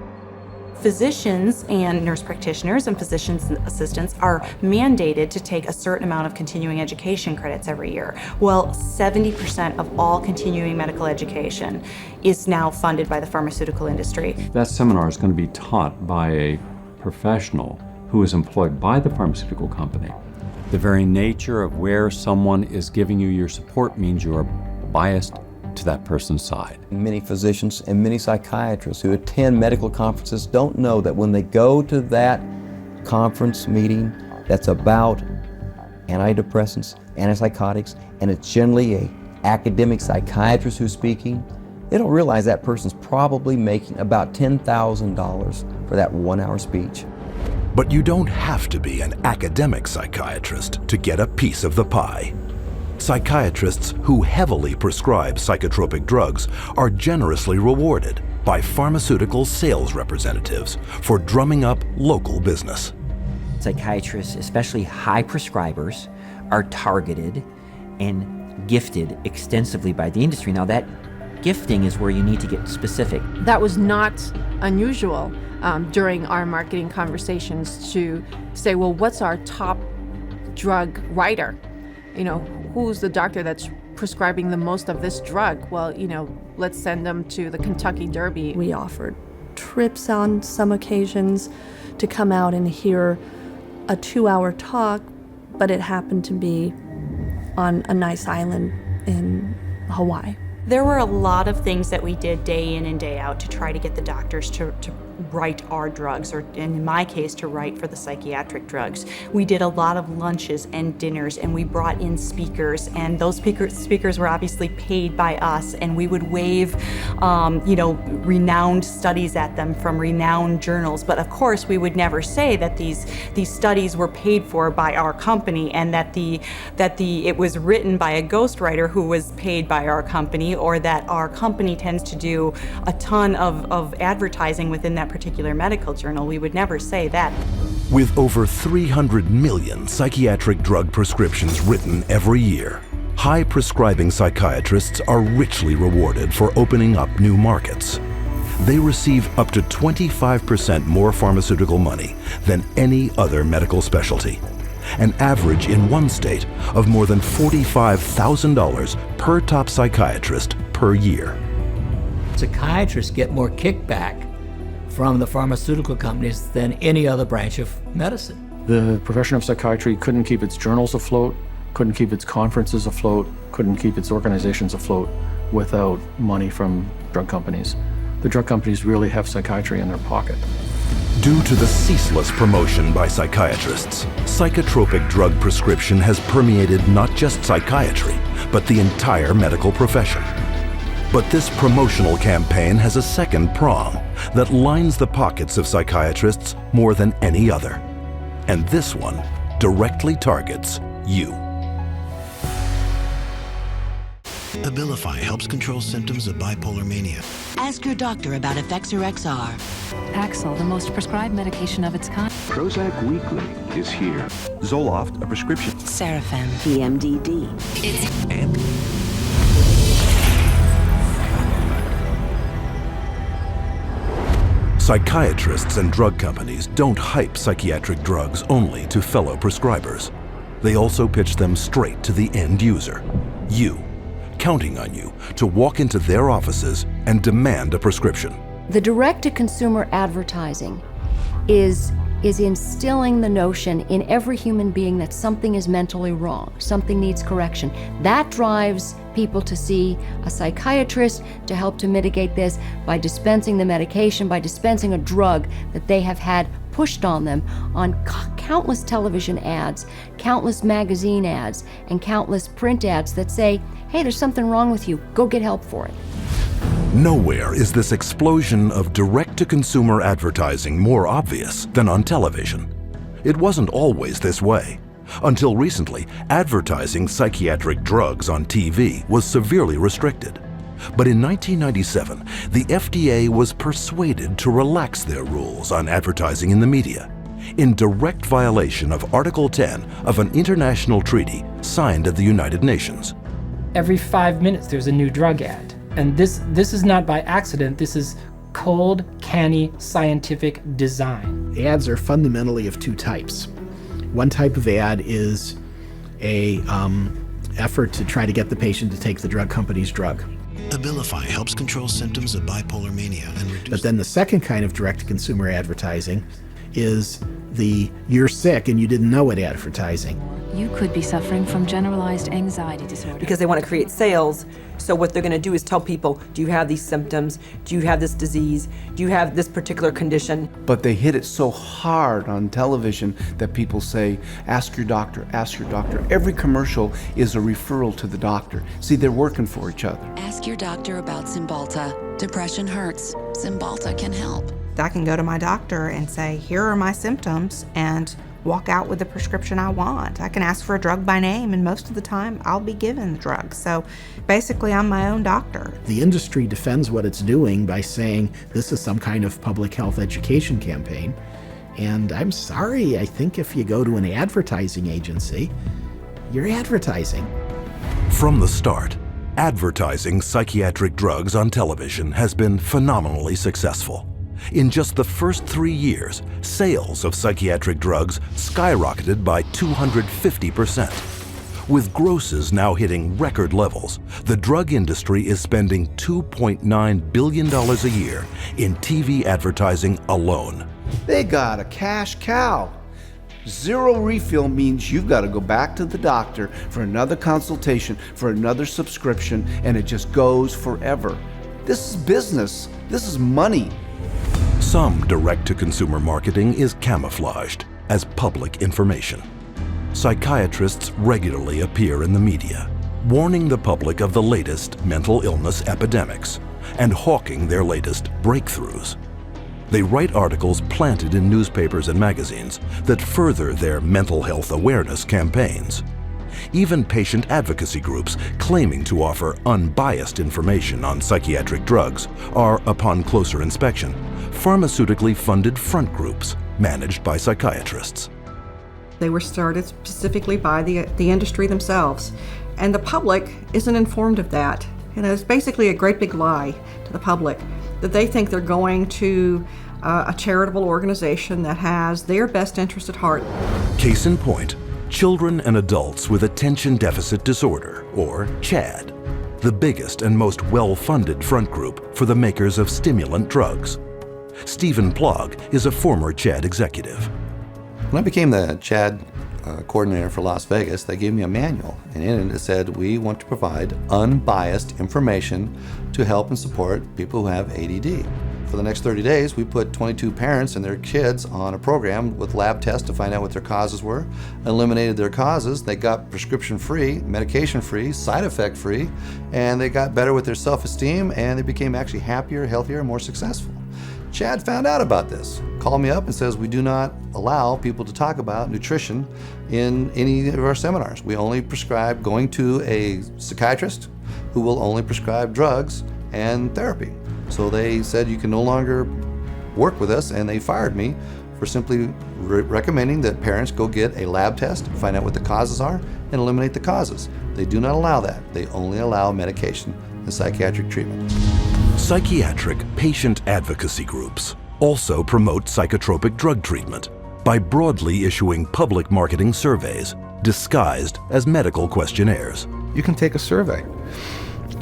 Physicians and nurse practitioners and physician's assistants are mandated to take a certain amount of continuing education credits every year. Well, 70% of all continuing medical education is now funded by the pharmaceutical industry. That seminar is going to be taught by a professional who is employed by the pharmaceutical company. The very nature of where someone is giving you your support means you are biased to that person's side. Many physicians and many psychiatrists who attend medical conferences don't know that when they go to that conference meeting that's about antidepressants, antipsychotics, and it's generally an academic psychiatrist who's speaking, they don't realize that person's probably making about $10,000 for that 1 hour speech. But you don't have to be an academic psychiatrist to get a piece of the pie. Psychiatrists who heavily prescribe psychotropic drugs are generously rewarded by pharmaceutical sales representatives for drumming up local business. Psychiatrists, especially high prescribers, are targeted and gifted extensively by the industry. Now that gifting is where you need to get specific. That was not unusual during our marketing conversations to say, well, what's our top drug writer? You know, who's the doctor that's prescribing the most of this drug? Well, you know, let's send them to the Kentucky Derby. We offered trips on some occasions to come out and hear a 2-hour talk, but it happened to be on a nice island in Hawaii. There were a lot of things that we did day in and day out to try to get the doctors to write our drugs, or in my case, to write for the psychiatric drugs. We did a lot of lunches and dinners, and we brought in speakers, and those speakers were obviously paid by us, and we would wave, renowned studies at them from renowned journals. But of course, we would never say that these studies were paid for by our company, and that it was written by a ghostwriter who was paid by our company, or that our company tends to do a ton of advertising within that particular medical journal. We would never say that. With over 300 million psychiatric drug prescriptions written every year, high prescribing psychiatrists are richly rewarded for opening up new markets. They receive up to 25% more pharmaceutical money than any other medical specialty, an average in one state of more than $45,000 per top psychiatrist per year. Psychiatrists get more kickback from the pharmaceutical companies than any other branch of medicine. The profession of psychiatry couldn't keep its journals afloat, couldn't keep its conferences afloat, couldn't keep its organizations afloat without money from drug companies. The drug companies really have psychiatry in their pocket. Due to the ceaseless promotion by psychiatrists, psychotropic drug prescription has permeated not just psychiatry, but the entire medical profession. But this promotional campaign has a second prong that lines the pockets of psychiatrists more than any other. And this one directly targets you. Abilify helps control symptoms of bipolar mania. Ask your doctor about Effexor XR. Paxil, the most prescribed medication of its kind. Prozac Weekly is here. Zoloft, a prescription. Seraphim, PMDD. And psychiatrists and drug companies don't hype psychiatric drugs only to fellow prescribers. They also pitch them straight to the end user, you, counting on you to walk into their offices and demand a prescription. The direct-to-consumer advertising is instilling the notion in every human being that something is mentally wrong, something needs correction. That drives people to see a psychiatrist to help to mitigate this by dispensing the medication, by dispensing a drug that they have had pushed on them on countless television ads, countless magazine ads, and countless print ads that say, hey, there's something wrong with you, go get help for it. Nowhere is this explosion of direct-to-consumer advertising more obvious than on television. It wasn't always this way. Until recently, advertising psychiatric drugs on TV was severely restricted. But in 1997, the FDA was persuaded to relax their rules on advertising in the media, in direct violation of Article 10 of an international treaty signed at the United Nations. Every 5 minutes there's a new drug ad. And this is not by accident. This is cold, canny, scientific design. Ads are fundamentally of two types. One type of ad is a effort to try to get the patient to take the drug company's drug. Abilify helps control symptoms of bipolar mania and reduce... But then the second kind of direct-to-consumer advertising is the "you're sick and you didn't know it" advertising. You could be suffering from generalized anxiety disorder. Because they want to create sales, so what they're going to do is tell people, do you have these symptoms? Do you have this disease? Do you have this particular condition? But they hit it so hard on television that people say, ask your doctor, ask your doctor. Every commercial is a referral to the doctor. See, they're working for each other. Ask your doctor about Cymbalta. Depression hurts. Cymbalta can help. I can go to my doctor and say, here are my symptoms, and walk out with the prescription I want. I can ask for a drug by name, and most of the time I'll be given the drug. So basically I'm my own doctor. The industry defends what it's doing by saying this is some kind of public health education campaign. And I'm sorry, I think if you go to an advertising agency, you're advertising. From the start, advertising psychiatric drugs on television has been phenomenally successful. In just the first 3 years, sales of psychiatric drugs skyrocketed by 250%. With grosses now hitting record levels, the drug industry is spending $2.9 billion a year in TV advertising alone. They got a cash cow. Zero refill means you've got to go back to the doctor for another consultation, for another subscription, and it just goes forever. This is business. This is money. Some direct-to-consumer marketing is camouflaged as public information. Psychiatrists regularly appear in the media, warning the public of the latest mental illness epidemics and hawking their latest breakthroughs. They write articles planted in newspapers and magazines that further their mental health awareness campaigns. Even patient advocacy groups claiming to offer unbiased information on psychiatric drugs are, upon closer inspection, pharmaceutically funded front groups managed by psychiatrists. They were started specifically by the industry themselves, and the public isn't informed of that. It's basically a great big lie to the public that they think they're going to a charitable organization that has their best interest at heart. Case in point, children and adults with attention deficit disorder, or CHAD, the biggest and most well-funded front group for the makers of stimulant drugs. Stephen Plog is a former CHAD executive. When I became the CHAD coordinator for Las Vegas, they gave me a manual, and in it said, we want to provide unbiased information to help and support people who have ADD. For the next 30 days, we put 22 parents and their kids on a program with lab tests to find out what their causes were, eliminated their causes, they got prescription-free, medication-free, side effect-free, and they got better with their self-esteem, and they became actually happier, healthier, and more successful. CHAD found out about this, called me up and says, we do not allow people to talk about nutrition in any of our seminars. We only prescribe going to a psychiatrist who will only prescribe drugs and therapy. So they said you can no longer work with us, and they fired me for simply recommending that parents go get a lab test, find out what the causes are, and eliminate the causes. They do not allow that. They only allow medication and psychiatric treatment. Psychiatric patient advocacy groups also promote psychotropic drug treatment by broadly issuing public marketing surveys disguised as medical questionnaires. You can take a survey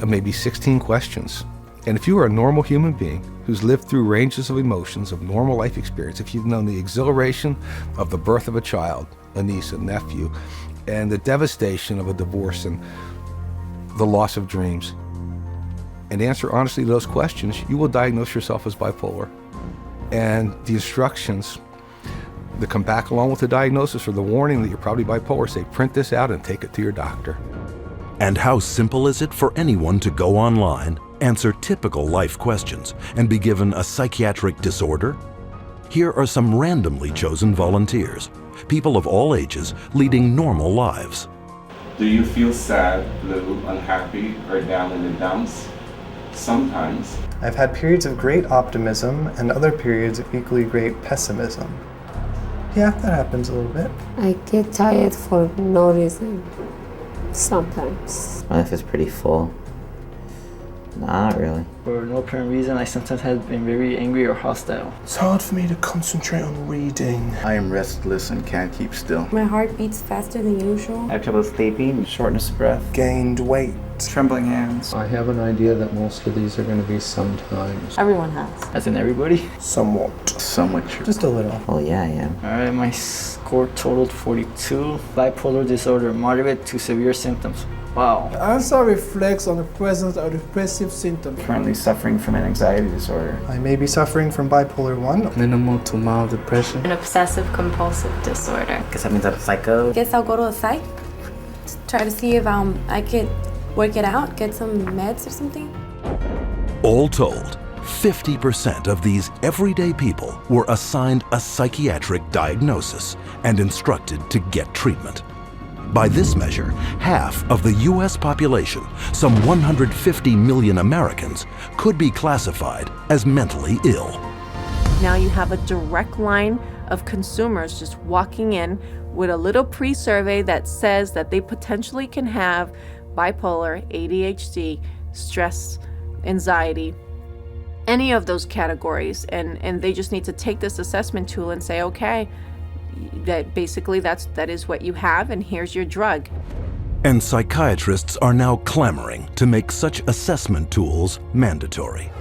of maybe 16 questions. And if you are a normal human being who's lived through ranges of emotions of normal life experience, if you've known the exhilaration of the birth of a child, a niece, a nephew, and the devastation of a divorce and the loss of dreams, and answer honestly to those questions, you will diagnose yourself as bipolar. And the instructions that come back along with the diagnosis or the warning that you're probably bipolar say, print this out and take it to your doctor. And how simple is it for anyone to go online, answer typical life questions, and be given a psychiatric disorder? Here are some randomly chosen volunteers, people of all ages leading normal lives. Do you feel sad, blue, unhappy, or down in the dumps? Sometimes. I've had periods of great optimism and other periods of equally great pessimism. Yeah, that happens a little bit. I get tired for no reason. Sometimes. My life is pretty full. Nah, not really. For no apparent reason, I sometimes have been very angry or hostile. It's hard for me to concentrate on reading. I am restless and can't keep still. My heart beats faster than usual. I have trouble sleeping, shortness of breath. Gained weight. Trembling hands. I have an idea that most of these are going to be sometimes. Everyone has. As in everybody? Somewhat. Somewhat true. Just a little. Oh yeah, I am. Alright, my score totaled 42. Bipolar disorder, moderate to severe symptoms. Wow. The answer reflects on the presence of depressive symptoms. Currently suffering from an anxiety disorder. I may be suffering from bipolar 1. Minimal to mild depression. An obsessive compulsive disorder. Guess that means I'm a psycho. Guess I'll go to a psych. Try to see if I could work it out, get some meds or something. All told, 50% of these everyday people were assigned a psychiatric diagnosis and instructed to get treatment. By this measure, half of the US population, some 150 million Americans, could be classified as mentally ill. Now you have a direct line of consumers just walking in with a little pre-survey that says that they potentially can have bipolar, ADHD, stress, anxiety, any of those categories, and they just need to take this assessment tool and say, okay, that basically that is what you have, and here's your drug. And psychiatrists are now clamoring to make such assessment tools mandatory.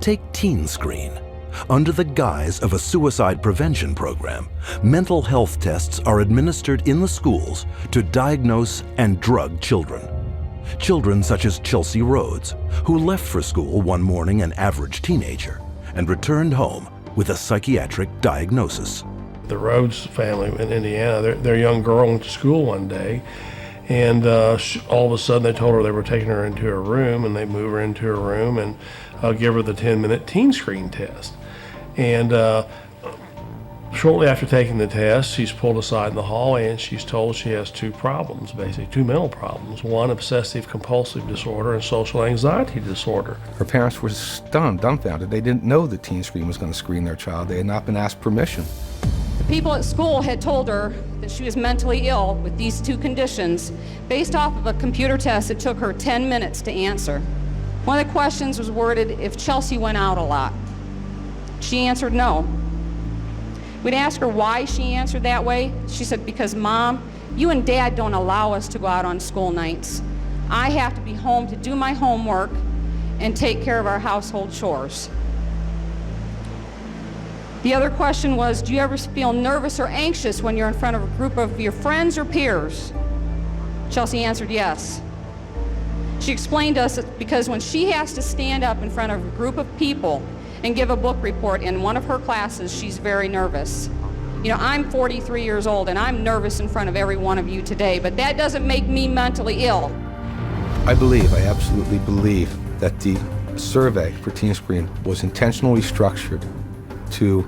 Take Teen Screen. Under the guise of a suicide prevention program, mental health tests are administered in the schools to diagnose and drug children. Children such as Chelsea Rhodes, who left for school one morning an average teenager and returned home with a psychiatric diagnosis. The Rhodes family in Indiana, their young girl went to school one day, and all of a sudden they told her they were taking her into her room, and they move her into her room and give her the 10-minute Teen Screen test. And shortly after taking the test, she's pulled aside in the hallway and she's told she has two problems, basically, two mental problems. One, obsessive compulsive disorder, and social anxiety disorder. Her parents were stunned, dumbfounded. They didn't know that Teen Screen was going to screen their child. They had not been asked permission. The people at school had told her that she was mentally ill with these two conditions based off of a computer test that took her 10 minutes to answer. One of the questions was worded if Chelsea went out a lot. She answered no. We'd ask her why she answered that way. She said, because Mom, you and Dad don't allow us to go out on school nights. I have to be home to do my homework and take care of our household chores. The other question was, do you ever feel nervous or anxious when you're in front of a group of your friends or peers? Chelsea answered yes. She explained to us that because when she has to stand up in front of a group of people and give a book report in one of her classes, she's very nervous. You know, I'm 43 years old and I'm nervous in front of every one of you today, but that doesn't make me mentally ill. I absolutely believe that the survey for Teen Screen was intentionally structured to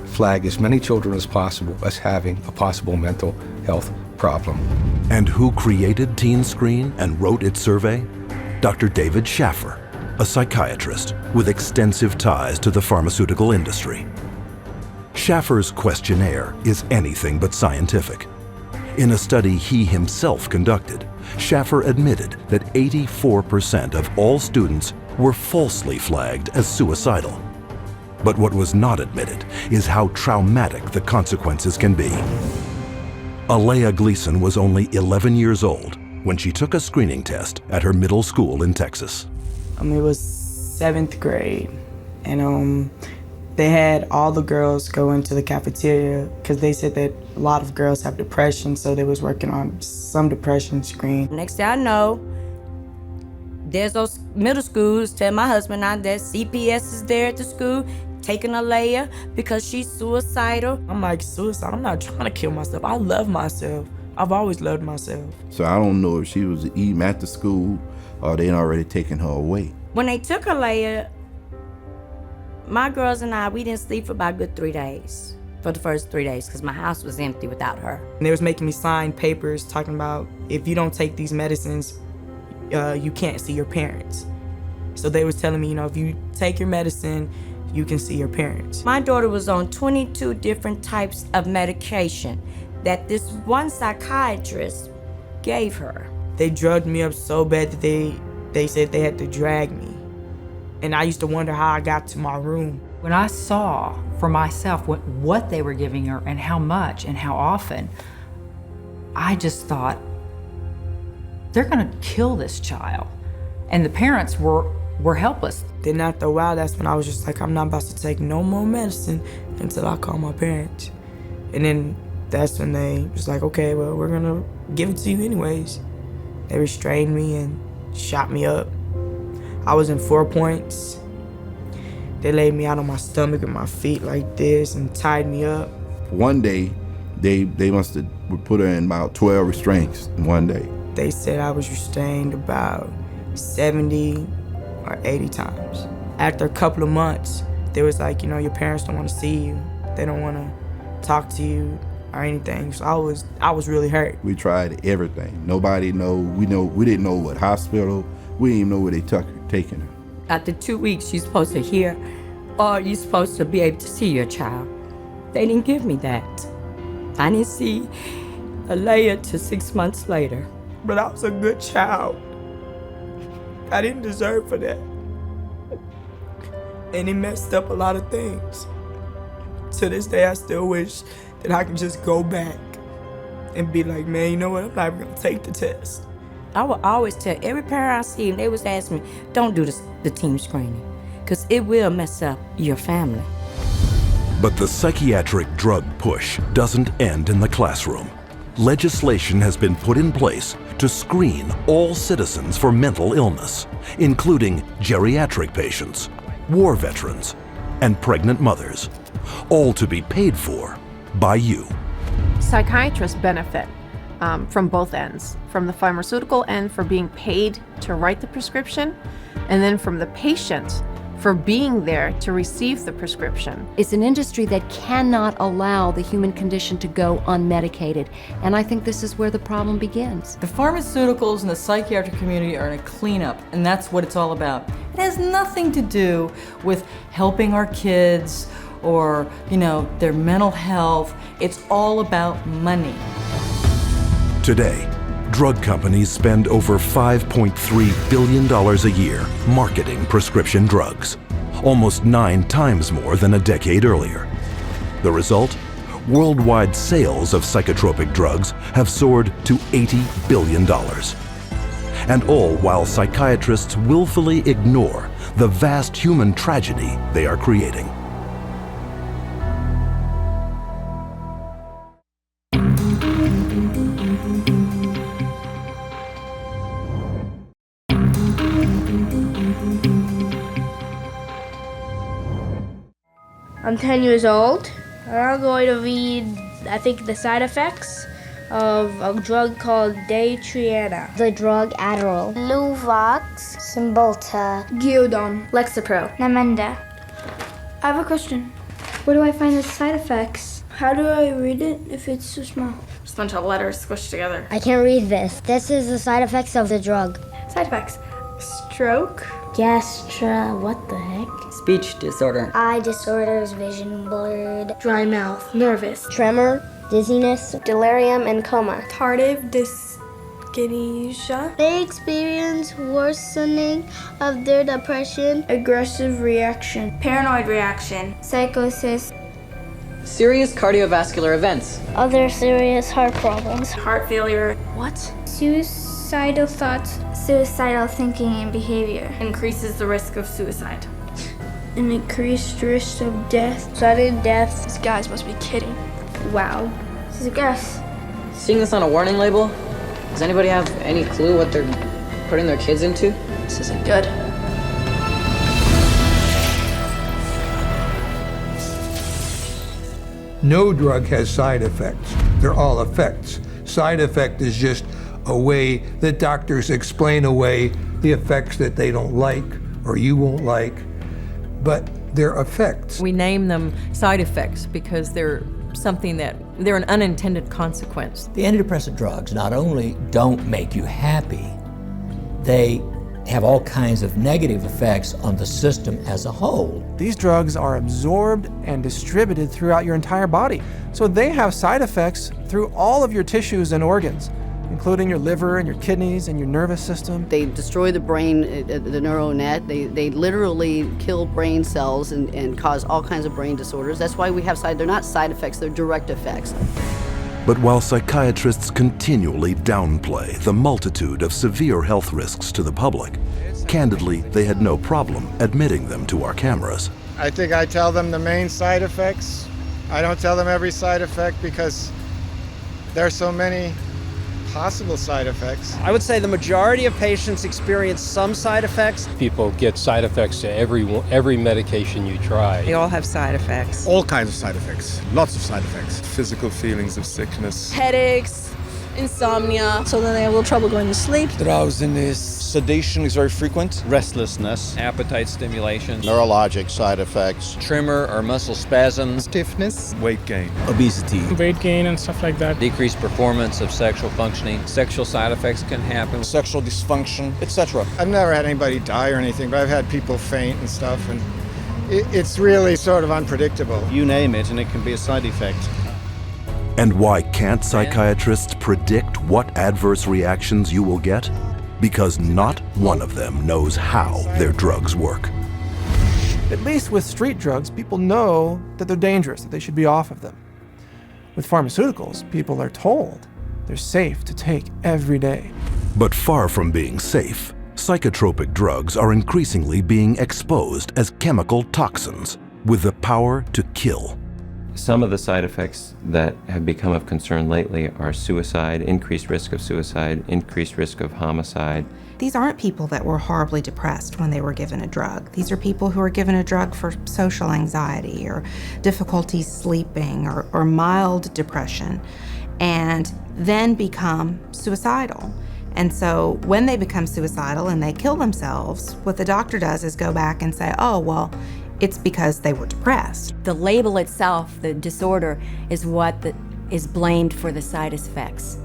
flag as many children as possible as having a possible mental health problem. And who created Teen Screen and wrote its survey? Dr. David Schaffer, a psychiatrist with extensive ties to the pharmaceutical industry. Schaffer's questionnaire is anything but scientific. In a study he himself conducted, Schaffer admitted that 84% of all students were falsely flagged as suicidal. But what was not admitted is how traumatic the consequences can be. Alea Gleason was only 11 years old when she took a screening test at her middle school in Texas. It was 7th grade, and they had all the girls go into the cafeteria because they said that a lot of girls have depression, so they was working on some depression screen. Next thing I know, there's those middle schools tell my husband now that CPS is there at the school taking Alea because she's suicidal. I'm like, suicide? I'm not trying to kill myself. I love myself. I've always loved myself. So I don't know if she was eating at the school or they'd already taken her away. When they took Alea, my girls and I, we didn't sleep for about a good 3 days. For the first 3 days, because my house was empty without her. And they was making me sign papers talking about if you don't take these medicines, you can't see your parents. So they was telling me, if you take your medicine, you can see your parents. My daughter was on 22 different types of medication that this one psychiatrist gave her. They drugged me up so bad that they said they had to drag me. And I used to wonder how I got to my room. When I saw for myself what they were giving her and how much and how often, I just thought, they're gonna kill this child. And the parents were helpless. Then after a while, that's when I was just like, I'm not about to take no more medicine until I call my parents. And then that's when they was like, okay, well, we're gonna give it to you anyways. They restrained me and shot me up. I was in 4 points. They laid me out on my stomach with my feet like this and tied me up. One day, they must have put her in about 12 restraints in one day. They said I was restrained about 70 or 80 times. After a couple of months, they was like, your parents don't want to see you. They don't want to talk to you or anything. So I was really hurt. We tried everything. Nobody know. We didn't know what hospital. We didn't even know where they taking her. After 2 weeks, you're supposed to hear, or you're supposed to be able to see your child. They didn't give me that. I didn't see Alea till 6 months later. But I was a good child. I didn't deserve for that. And it messed up a lot of things. To this day, I still wish that I could just go back and be like, man, you know what, I'm not even gonna take the test. I would always tell every parent I see, and they was asking me, don't do the team screening, because it will mess up your family. But the psychiatric drug push doesn't end in the classroom. Legislation has been put in place to screen all citizens for mental illness, including geriatric patients, war veterans, and pregnant mothers, all to be paid for by you. Psychiatrists benefit from both ends, from the pharmaceutical end for being paid to write the prescription, and then from the patient for being there to receive the prescription. It's an industry that cannot allow the human condition to go unmedicated, and I think this is where the problem begins. The pharmaceuticals and the psychiatric community are in a cleanup, and that's what it's all about. It has nothing to do with helping our kids or, their mental health. It's all about money. Today, drug companies spend over $5.3 billion a year marketing prescription drugs, almost 9 times more than a decade earlier. The result? Worldwide sales of psychotropic drugs have soared to $80 billion. And all while psychiatrists willfully ignore the vast human tragedy they are creating. I'm 10 years old, and I'm going to read, I think, the side effects of a drug called Daytriana. The drug Adderall. Luvox. Cymbalta. Gyudon. Lexapro. Namenda. I have a question. Where do I find the side effects? How do I read it if it's so small? Just a bunch of letters squished together. I can't read this. This is the side effects of the drug. Side effects. Stroke. What the heck? Speech disorder. Eye disorders, vision blurred. Dry mouth. Nervous. Tremor, dizziness, delirium, and coma. Tardive dyskinesia. They experience worsening of their depression. Aggressive reaction. Paranoid reaction. Psychosis. Serious cardiovascular events. Other serious heart problems. Heart failure. What? Suicidal thoughts. Suicidal thinking and behavior. Increases the risk of suicide. An increased risk of death. Sudden death. These guys must be kidding. Wow. This is a guess. Seeing this on a warning label, does anybody have any clue what they're putting their kids into? This isn't good. No drug has side effects. They're all effects. side effect is just a way that doctors explain away the effects that they don't like or you won't like, but they're effects. We name them side effects because they're an unintended consequence. The antidepressant drugs not only don't make you happy, they have all kinds of negative effects on the system as a whole. These drugs are absorbed and distributed throughout your entire body, so they have side effects through all of your tissues and organs, including your liver and your kidneys and your nervous system. They destroy the brain, the neural net. They literally kill brain cells and cause all kinds of brain disorders. That's why we have they're not side effects, they're direct effects. But while psychiatrists continually downplay the multitude of severe health risks to the public, candidly, they had no problem admitting them to our cameras. I think I tell them the main side effects. I don't tell them every side effect because there are so many possible side effects. I would say the majority of patients experience some side effects. People get side effects to every medication you try. They all have side effects. All kinds of side effects, lots of side effects. Physical feelings of sickness. Headaches, insomnia. So then they have a little trouble going to sleep. Drowsiness. Sedation is very frequent. Restlessness, appetite stimulation, neurologic side effects, tremor or muscle spasms, stiffness, weight gain, obesity, weight gain and stuff like that, decreased performance of sexual functioning, sexual side effects can happen, sexual dysfunction, etc. I've never had anybody die or anything, but I've had people faint and stuff, and it's really sort of unpredictable. You name it, and it can be a side effect. And why can't psychiatrists predict what adverse reactions you will get? Because not one of them knows how their drugs work. At least with street drugs, people know that they're dangerous, that they should be off of them. With pharmaceuticals, people are told they're safe to take every day. But far from being safe, psychotropic drugs are increasingly being exposed as chemical toxins with the power to kill. Some of the side effects that have become of concern lately are suicide, increased risk of suicide, increased risk of homicide. These aren't people that were horribly depressed when they were given a drug. These are people who are given a drug for social anxiety or difficulty sleeping or mild depression and then become suicidal. And so when they become suicidal and they kill themselves, what the doctor does is go back and say, oh, well, it's because they were depressed. The label itself, the disorder, is what is blamed for the side effects,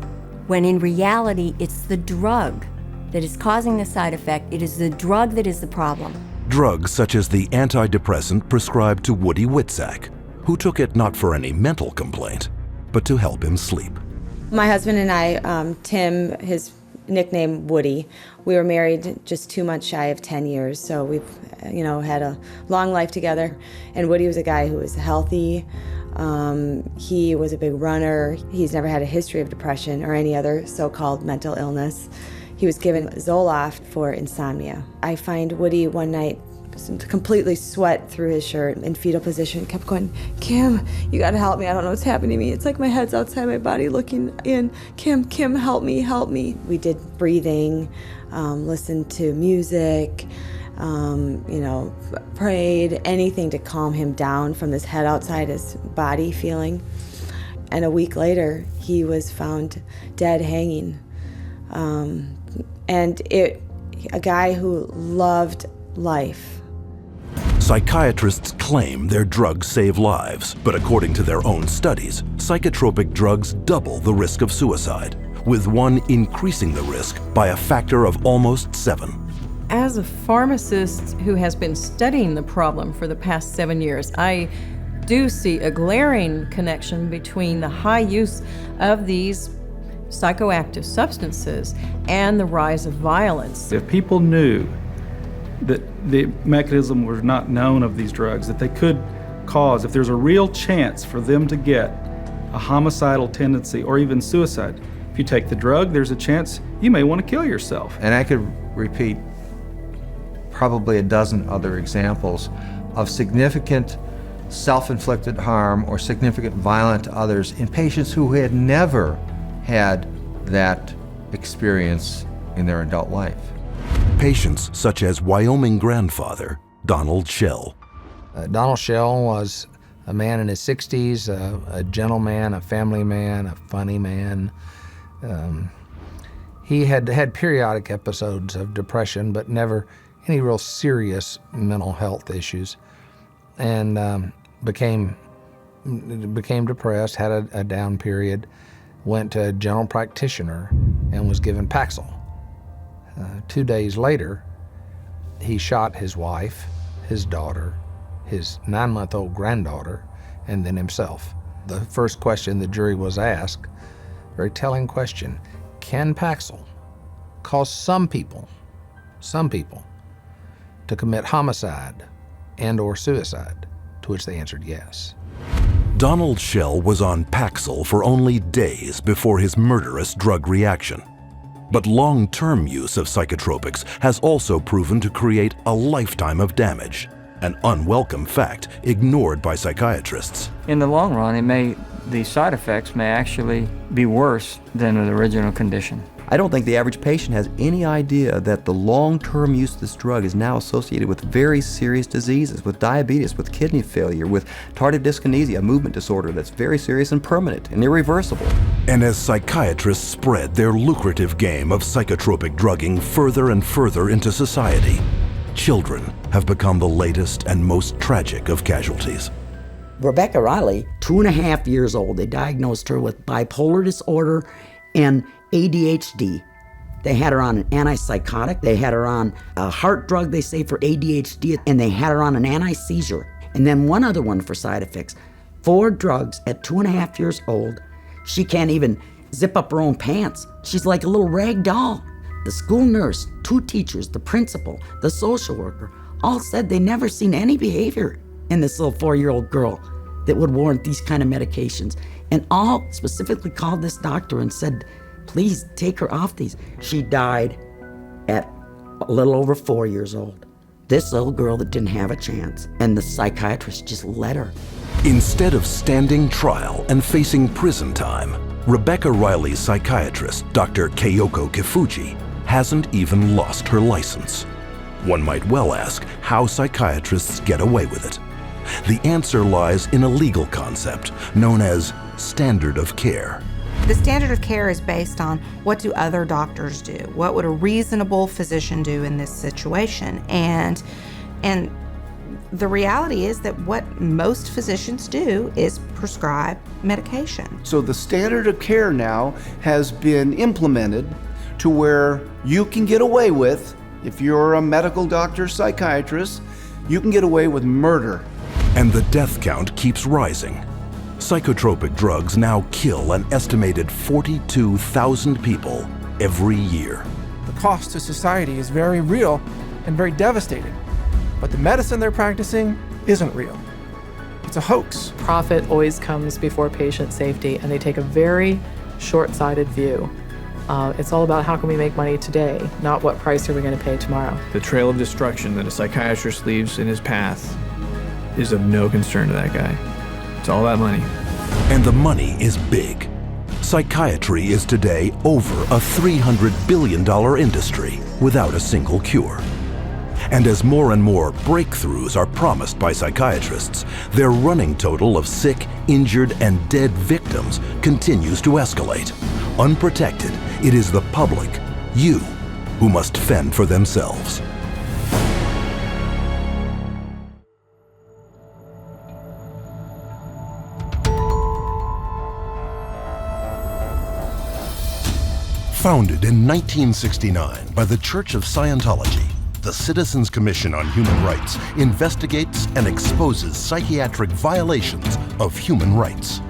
when in reality, it's the drug that is causing the side effect. It is the drug that is the problem. Drugs such as the antidepressant prescribed to Woody Witzak, who took it not for any mental complaint, but to help him sleep. My husband and I, Tim, his nickname Woody, we were married just 2 months shy of 10 years, so we've had a long life together. And Woody was a guy who was healthy. He was a big runner. He's never had a history of depression or any other so-called mental illness. He was given Zoloft for insomnia. I find Woody one night completely sweat through his shirt in fetal position, kept going, Kim, you gotta help me. I don't know what's happening to me. It's like my head's outside my body looking in. Kim, help me, help me. We did breathing, listened to music, prayed, anything to calm him down from this head outside his body feeling. And a week later, he was found dead hanging. A guy who loved life. Psychiatrists claim their drugs save lives, but according to their own studies, psychotropic drugs double the risk of suicide, with one increasing the risk by a factor of almost 7. As a pharmacist who has been studying the problem for the past 7 years, I do see a glaring connection between the high use of these psychoactive substances and the rise of violence. If people knew that the mechanism was not known of these drugs, that they could cause, if there's a real chance for them to get a homicidal tendency or even suicide, if you take the drug, there's a chance you may want to kill yourself. And I could repeat probably a dozen other examples of significant self-inflicted harm or significant violence to others in patients who had never had that experience in their adult life. Patients such as Wyoming grandfather Donald Schell. Donald Schell was a man in his 60s, a gentleman, a family man, a funny man, He had had periodic episodes of depression, but never any real serious mental health issues, and became depressed, had a down period, went to a general practitioner and was given Paxil. 2 days later, he shot his wife, his daughter, his 9-month-old granddaughter, and then himself. The first question the jury was asked, very telling question, can Paxil cause some people to commit homicide and or suicide? To which they answered yes. Donald Schell was on Paxil for only days before his murderous drug reaction. But long-term use of psychotropics has also proven to create a lifetime of damage, an unwelcome fact ignored by psychiatrists. In the long run, the side effects may actually be worse than the original condition. I don't think the average patient has any idea that the long-term use of this drug is now associated with very serious diseases, with diabetes, with kidney failure, with tardive dyskinesia, a movement disorder that's very serious and permanent and irreversible. And as psychiatrists spread their lucrative game of psychotropic drugging further and further into society, children have become the latest and most tragic of casualties. Rebecca Riley, 2.5 years old, they diagnosed her with bipolar disorder and ADHD. They had her on an antipsychotic, they had her on a heart drug, they say, for ADHD, and they had her on an anti-seizure. And then one other one for side effects. 4 drugs at 2.5 years old. She can't even zip up her own pants. She's like a little rag doll. The school nurse, 2 teachers, the principal, the social worker, all said they never seen any behavior in this little 4-year-old girl that would warrant these kind of medications. And all specifically called this doctor and said, please take her off these. She died at a little over 4 years old. This little girl that didn't have a chance, and the psychiatrist just let her. Instead of standing trial and facing prison time, Rebecca Riley's psychiatrist, Dr. Keiko Kifuji, hasn't even lost her license. One might well ask how psychiatrists get away with it. The answer lies in a legal concept known as standard of care. The standard of care is based on what do other doctors do? What would a reasonable physician do in this situation? And the reality is that what most physicians do is prescribe medication. So the standard of care now has been implemented to where you can get away with, if you're a medical doctor, psychiatrist, you can get away with murder. And the death count keeps rising. Psychotropic drugs now kill an estimated 42,000 people every year. The cost to society is very real and very devastating, but the medicine they're practicing isn't real. It's a hoax. Profit always comes before patient safety, and they take a very short-sighted view. It's all about how can we make money today, not what price are we going to pay tomorrow. The trail of destruction that a psychiatrist leaves in his path is of no concern to that guy. It's all about money. And the money is big. Psychiatry is today over a $300 billion industry without a single cure. And as more and more breakthroughs are promised by psychiatrists, their running total of sick, injured, and dead victims continues to escalate. Unprotected, it is the public, you, who must fend for themselves. Founded in 1969 by the Church of Scientology, the Citizens Commission on Human Rights investigates and exposes psychiatric violations of human rights.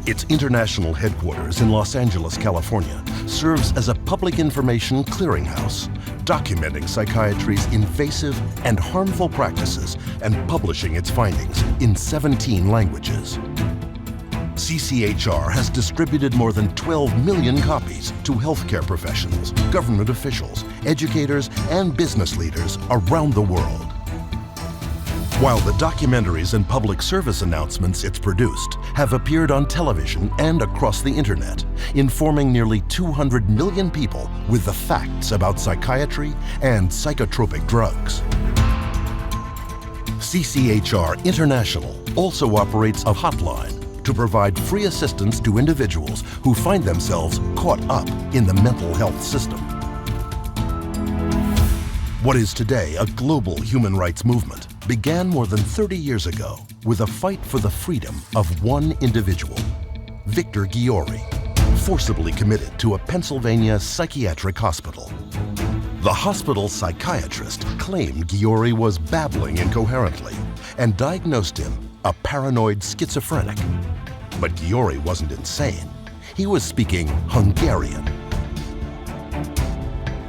Its international headquarters in Los Angeles, California, serves as a public information clearinghouse, documenting psychiatry's invasive and harmful practices and publishing its findings in 17 languages. CCHR has distributed more than 12 million copies to healthcare professionals, government officials, educators, and business leaders around the world. While the documentaries and public service announcements it's produced have appeared on television and across the internet, informing nearly 200 million people with the facts about psychiatry and psychotropic drugs. CCHR International also operates a hotline to provide free assistance to individuals who find themselves caught up in the mental health system. What is today a global human rights movement began more than 30 years ago with a fight for the freedom of one individual, Victor Ghiori, forcibly committed to a Pennsylvania psychiatric hospital. The hospital psychiatrist claimed Ghiori was babbling incoherently and diagnosed him a paranoid schizophrenic. But Ghiori wasn't insane. He was speaking Hungarian.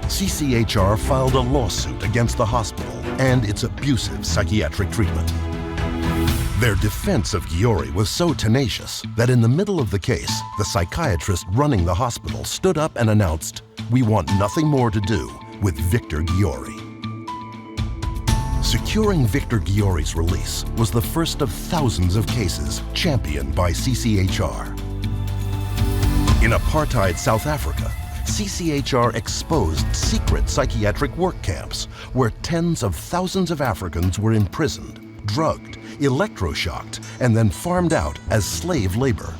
CCHR filed a lawsuit against the hospital and its abusive psychiatric treatment. Their defense of Ghiori was so tenacious that in the middle of the case, the psychiatrist running the hospital stood up and announced, "We want nothing more to do with Victor Ghiori." Securing Victor Ghiori's release was the first of thousands of cases championed by CCHR. In apartheid South Africa, CCHR exposed secret psychiatric work camps where tens of thousands of Africans were imprisoned, drugged, electroshocked, and then farmed out as slave labor.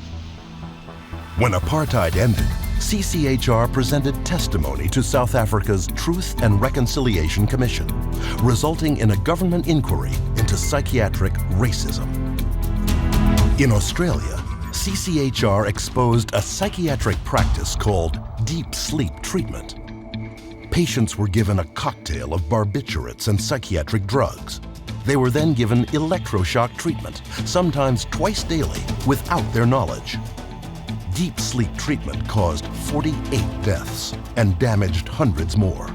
When apartheid ended, CCHR presented testimony to South Africa's Truth and Reconciliation Commission, resulting in a government inquiry into psychiatric racism. In Australia, CCHR exposed a psychiatric practice called deep sleep treatment. Patients were given a cocktail of barbiturates and psychiatric drugs. They were then given electroshock treatment, sometimes twice daily, without their knowledge. Deep sleep treatment caused 48 deaths and damaged hundreds more.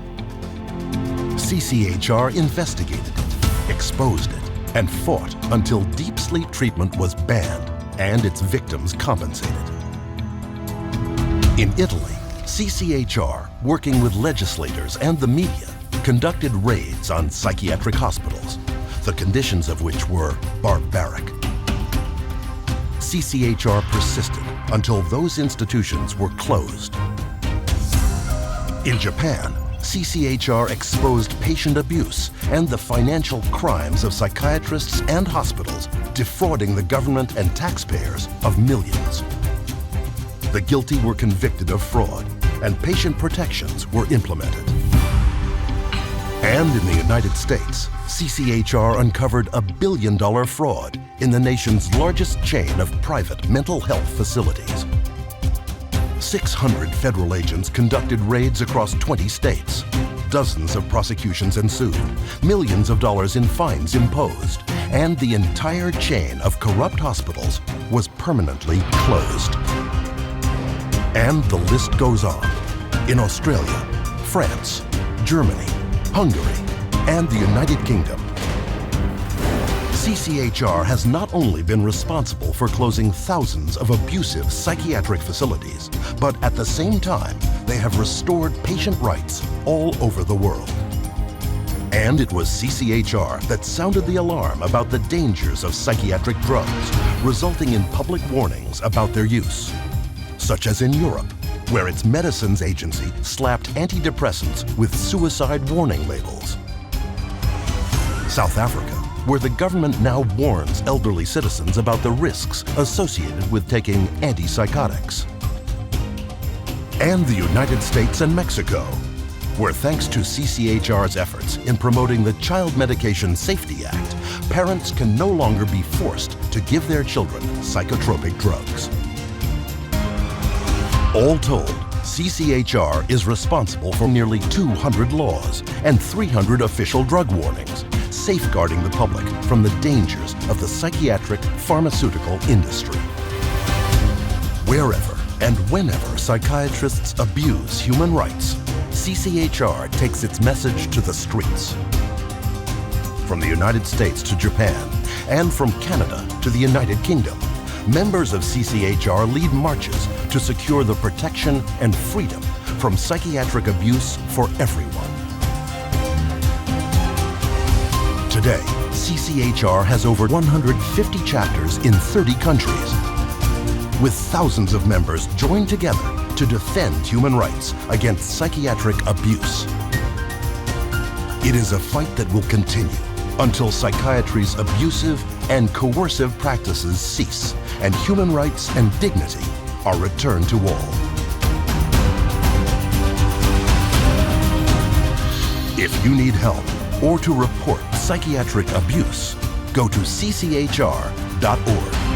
CCHR investigated it, exposed it, and fought until deep sleep treatment was banned and its victims compensated. In Italy, CCHR, working with legislators and the media, conducted raids on psychiatric hospitals, the conditions of which were barbaric. CCHR persisted until those institutions were closed. In Japan, CCHR exposed patient abuse and the financial crimes of psychiatrists and hospitals, defrauding the government and taxpayers of millions. The guilty were convicted of fraud, and patient protections were implemented. And in the United States, CCHR uncovered a billion-dollar fraud in the nation's largest chain of private mental health facilities. 600 federal agents conducted raids across 20 states. Dozens of prosecutions ensued, millions of dollars in fines imposed, and the entire chain of corrupt hospitals was permanently closed. And the list goes on. In Australia, France, Germany, Hungary, and the United Kingdom. CCHR has not only been responsible for closing thousands of abusive psychiatric facilities, but at the same time, they have restored patient rights all over the world. And it was CCHR that sounded the alarm about the dangers of psychiatric drugs, resulting in public warnings about their use, such as in Europe, where its medicines agency slapped antidepressants with suicide warning labels. South Africa, where the government now warns elderly citizens about the risks associated with taking antipsychotics. And the United States and Mexico, where thanks to CCHR's efforts in promoting the Child Medication Safety Act, parents can no longer be forced to give their children psychotropic drugs. All told, CCHR is responsible for nearly 200 laws and 300 official drug warnings, safeguarding the public from the dangers of the psychiatric-pharmaceutical industry. Wherever and whenever psychiatrists abuse human rights, CCHR takes its message to the streets. From the United States to Japan, and from Canada to the United Kingdom, members of CCHR lead marches to secure the protection and freedom from psychiatric abuse for everyone. Today, CCHR has over 150 chapters in 30 countries, with thousands of members joined together to defend human rights against psychiatric abuse. It is a fight that will continue until psychiatry's abusive and coercive practices cease and human rights and dignity are returned to all. If you need help or to report psychiatric abuse, go to CCHR.org.